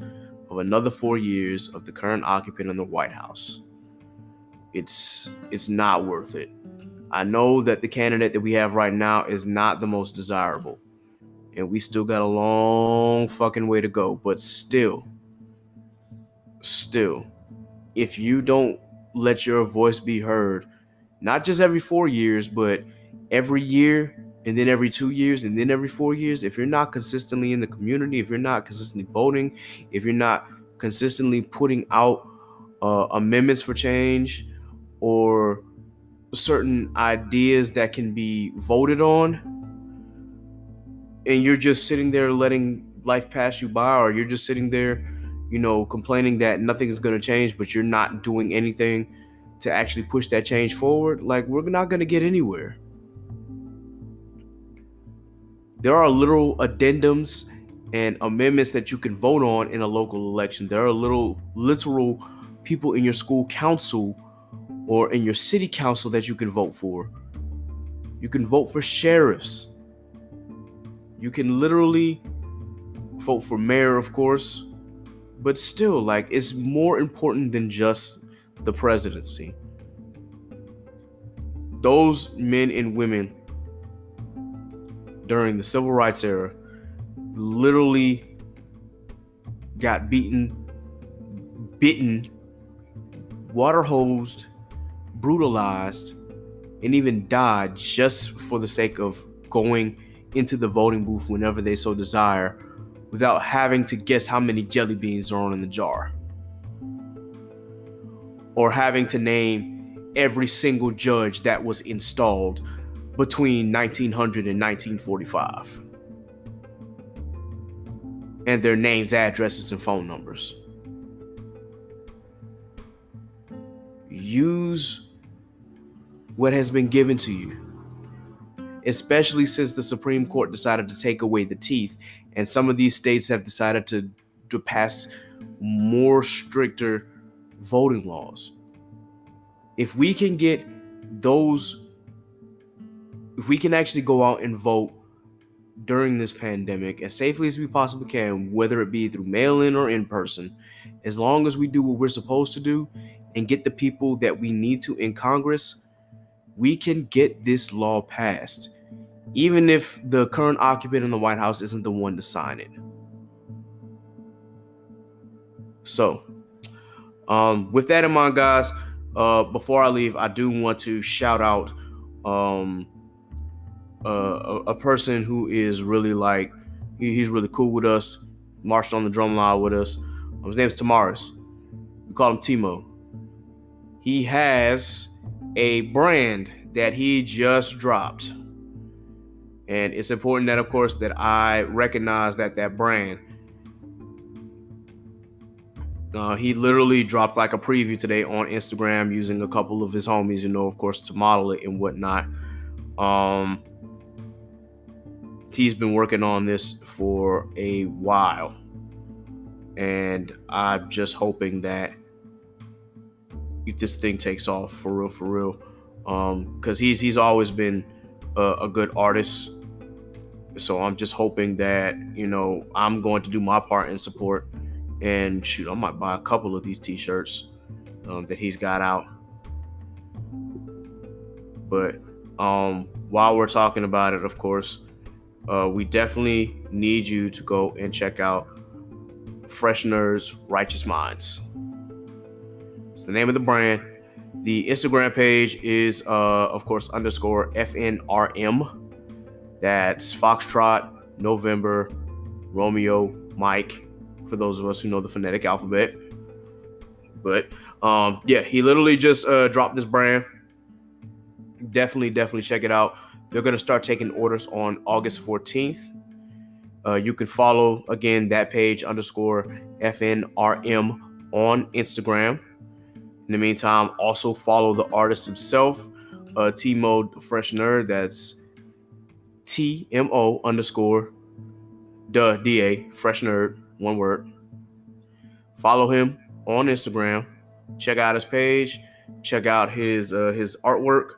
S3: of another 4 years of the current occupant in the White House. It's not worth it. I know that the candidate that we have right now is not the most desirable, and we still got a long fucking way to go, but still, if you don't let your voice be heard, not just every 4 years, but every year, and then every 2 years, and then every 4 years, if you're not consistently in the community, if you're not consistently voting, if you're not consistently putting out amendments for change or certain ideas that can be voted on, and you're just sitting there letting life pass you by, or you're just sitting there, you know, complaining that nothing's going to change, but you're not doing anything to actually push that change forward, like, we're not going to get anywhere. There are literal addendums and amendments that you can vote on in a local election. There are literal people in your school council or in your city council that you can vote for. You can vote for sheriffs. You can literally vote for mayor, of course, but still, like, it's more important than just the presidency. Those men and women during the civil rights era literally got bitten, water hosed, brutalized, and even died just for the sake of going into the voting booth whenever they so desire, without having to guess how many jelly beans are on in the jar, or having to name every single judge that was installed between 1900 and 1945, and their names, addresses, and phone numbers. Use what has been given to you, especially since the Supreme Court decided to take away the teeth, and some of these states have decided to pass more stricter voting laws. If we can get those, if we can actually go out and vote during this pandemic as safely as we possibly can, whether it be through mail-in or in person, as long as we do what we're supposed to do and get the people that we need to in Congress, we can get this law passed, even if the current occupant in the White House isn't the one to sign it. So, With that in mind, guys, before I leave, I do want to shout out a person who is really like, he's really cool with us, marched on the drum line with us. His name is Tamaris. We call him Timo. He has a brand that he just dropped. And it's important that, of course, that I recognize that brand. He literally dropped like a preview today on Instagram using a couple of his homies, of course, to model it and whatnot. He's been working on this for a while, and I'm just hoping that this thing takes off for real, because he's always been a good artist. So I'm just hoping that I'm going to do my part in support, and shoot, I might buy a couple of these t-shirts that he's got out. But while we're talking about it, of course, we definitely need you to go and check out Fresh Nerds Righteous Minds. It's the name of the brand. The Instagram page is, of course, _FNRM. That's Foxtrot, November, Romeo, Mike, for those of us who know the phonetic alphabet. But yeah, he literally just dropped this brand. Definitely check it out. They're going to start taking orders on August 14th. You can follow, again, that page _FNRM on Instagram. In the meantime, also follow the artist himself, Timo Fresh Nerd. That's TMO _DA Fresh Nerd, one word. Follow him on Instagram. Check out his page. Check out his artwork.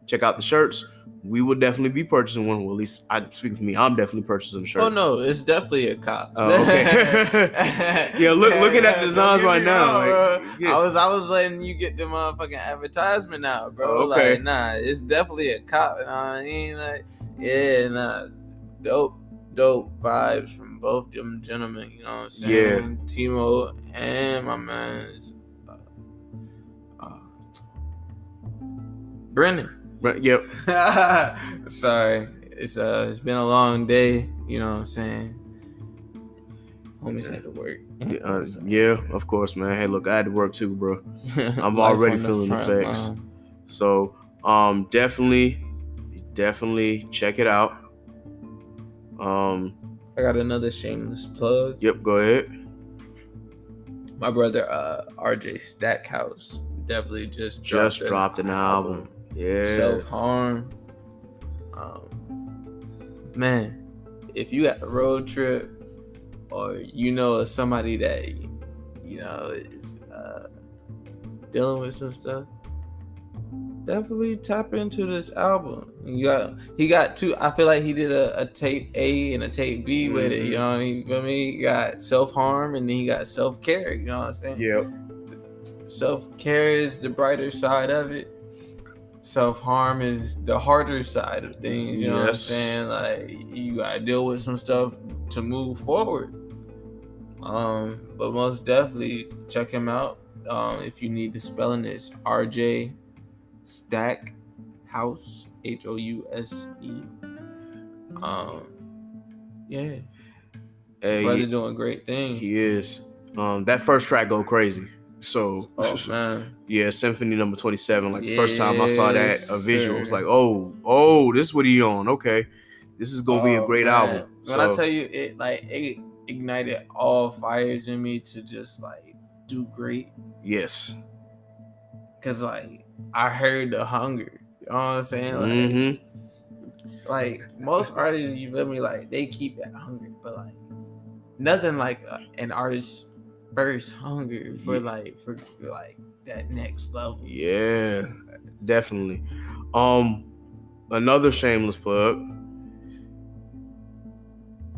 S3: Check out the shirts. We will definitely be purchasing one. Well, at least speaking for me, I'm definitely purchasing a shirt.
S2: Oh no, it's definitely a cop.
S3: Oh, okay. Yeah, looking at the designs right now.
S2: I was letting you get the motherfucking advertisement out, bro.
S3: Okay.
S2: Like, nah, it's definitely a cop. You know what I mean? Like, yeah, nah, dope vibes from both them gentlemen. You know what I'm saying?
S3: Yeah.
S2: Timo and my man's Brennan.
S3: Yep.
S2: Sorry, it's been a long day. You know what I'm saying? Homies had to work.
S3: Yeah, of course, man. Hey, look, I had to work too, bro. I'm
S2: Life
S3: already
S2: on the
S3: feeling the
S2: front
S3: effects.
S2: line.
S3: So, definitely check it out.
S2: I got another shameless plug.
S3: Yep, go ahead.
S2: My brother, RJ Stackhouse, definitely just
S3: dropped an album. Yeah.
S2: Self-Harm. Man, if you got a road trip, or of somebody that is dealing with some stuff, definitely tap into this album. He got two. I feel like he did a tape A and a tape B with it. You know what I mean? For me, he got Self-Harm and then he got Self-Care. You know what I'm saying?
S3: Yep.
S2: Self-Care is the brighter side of it. Self-harm is the harder side of things. You know what I'm saying? Like, you gotta deal with some stuff to move forward. But most definitely check him out. If you need the spelling, it's RJ Stackhouse, House. Yeah.
S3: Hey,
S2: brother doing great things.
S3: He is. That first track go crazy. So,
S2: man.
S3: Yeah, Symphony number 27. Like, the first time I saw that, a visual, was like, oh, this is what he on. Okay. This is going to be a great album.
S2: When I tell you, it ignited all fires in me to just, do great.
S3: Yes.
S2: Because, I heard the hunger. You know what I'm saying? Most artists, you feel me, they keep that hunger. But, nothing like an artist's first hunger for that next level.
S3: Yeah, definitely. Another shameless plug.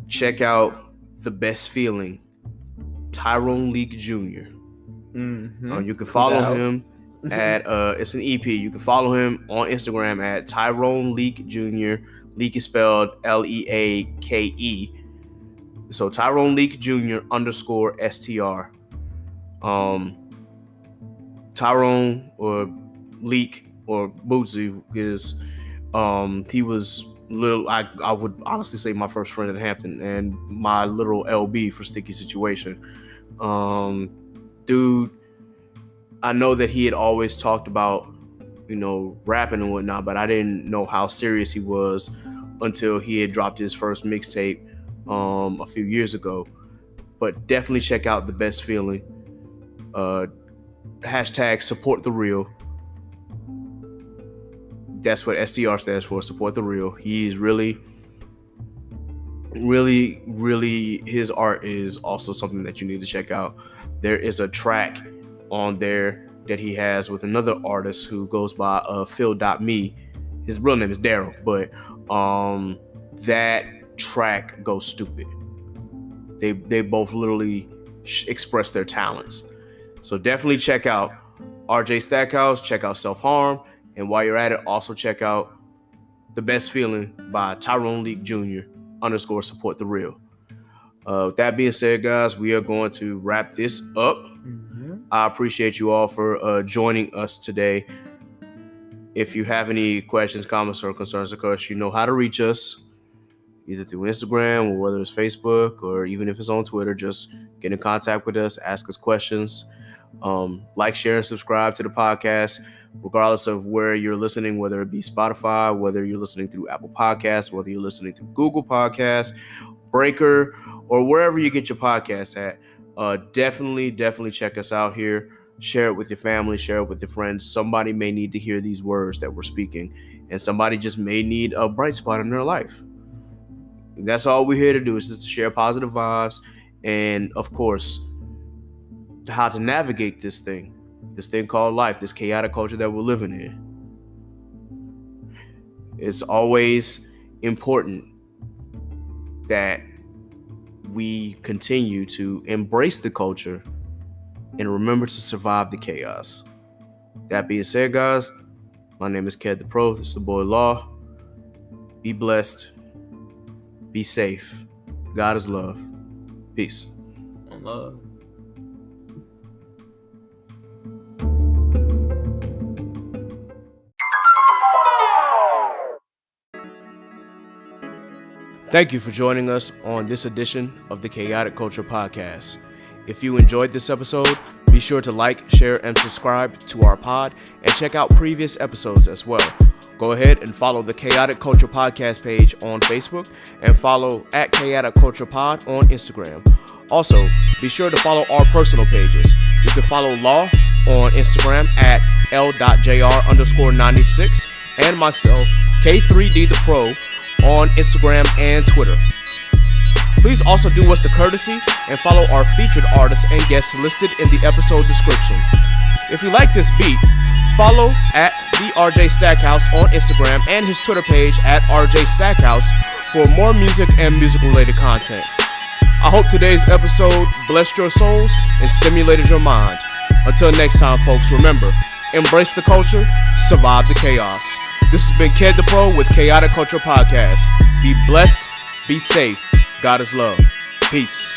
S3: Check out The Best Feeling, Tyrone Leak Jr.
S2: Mm-hmm.
S3: You can follow him at it's an EP. You can follow him on Instagram at Tyrone Leak Jr. Leak is spelled Leake. So Tyrone Leak Jr. _STR. Tyrone or Leak or Bootsy is he was little. I would honestly say my first friend at Hampton and my little LB for Sticky Situation. Dude, I know that he had always talked about, rapping and whatnot, but I didn't know how serious he was until he had dropped his first mixtape a few years ago. But definitely check out The Best Feeling. Hashtag support the real. That's what STR stands for, support the real. He is really, really, really, his art is also something that you need to check out. There is a track on there that he has with another artist who goes by Phil.me. His real name is Daryl, but that track goes stupid. They both literally express their talents. So definitely check out RJ Stackhouse, check out Self Harm, and while you're at it, also check out The Best Feeling by Tyrone Leak Jr. _ support the real. With that being said, guys, we are going to wrap this up. I appreciate you all for joining us today. If you have any questions, comments, or concerns, of course, you know how to reach us, either through Instagram or whether it's Facebook or even if it's on Twitter. Just get in contact with us, ask us questions, like, share, and subscribe to the podcast, regardless of where you're listening, whether it be Spotify, whether you're listening through Apple Podcasts, whether you're listening through Google Podcasts, Breaker, or wherever you get your podcasts at. Definitely check us out here. Share it with your family, share it with your friends. Somebody may need to hear these words that we're speaking, and somebody just may need a bright spot in their life. And that's all we're here to do, is just to share positive vibes, and of course, how to navigate this thing called life, this chaotic culture that we're living in. It's always important that we continue to embrace the culture and remember to survive the chaos. That being said, guys, my name is Ked the Pro. This is the boy Law. Be blessed. Be safe. God is love. Peace.
S2: On love.
S3: Thank you for joining us on this edition of the Chaotic Culture Podcast. If you enjoyed this episode, be sure to like, share, and subscribe to our pod, and check out previous episodes as well. Go ahead and follow the Chaotic Culture Podcast page on Facebook, and follow at Chaotic Culture Pod on Instagram. Also, be sure to follow our personal pages. You can follow Law on Instagram at L.JR_96, and myself, K3D the Pro, on Instagram and Twitter. Please also do us the courtesy and follow our featured artists and guests listed in the episode description. If you like this beat, follow at the RJ Stackhouse on Instagram and his Twitter page at RJ Stackhouse for more music and music-related content. I hope today's episode blessed your souls and stimulated your mind. Until next time, folks, remember, embrace the culture, survive the chaos. This has been Ked the Pro with Chaotic Culture Podcast. Be blessed, be safe. God is love. Peace.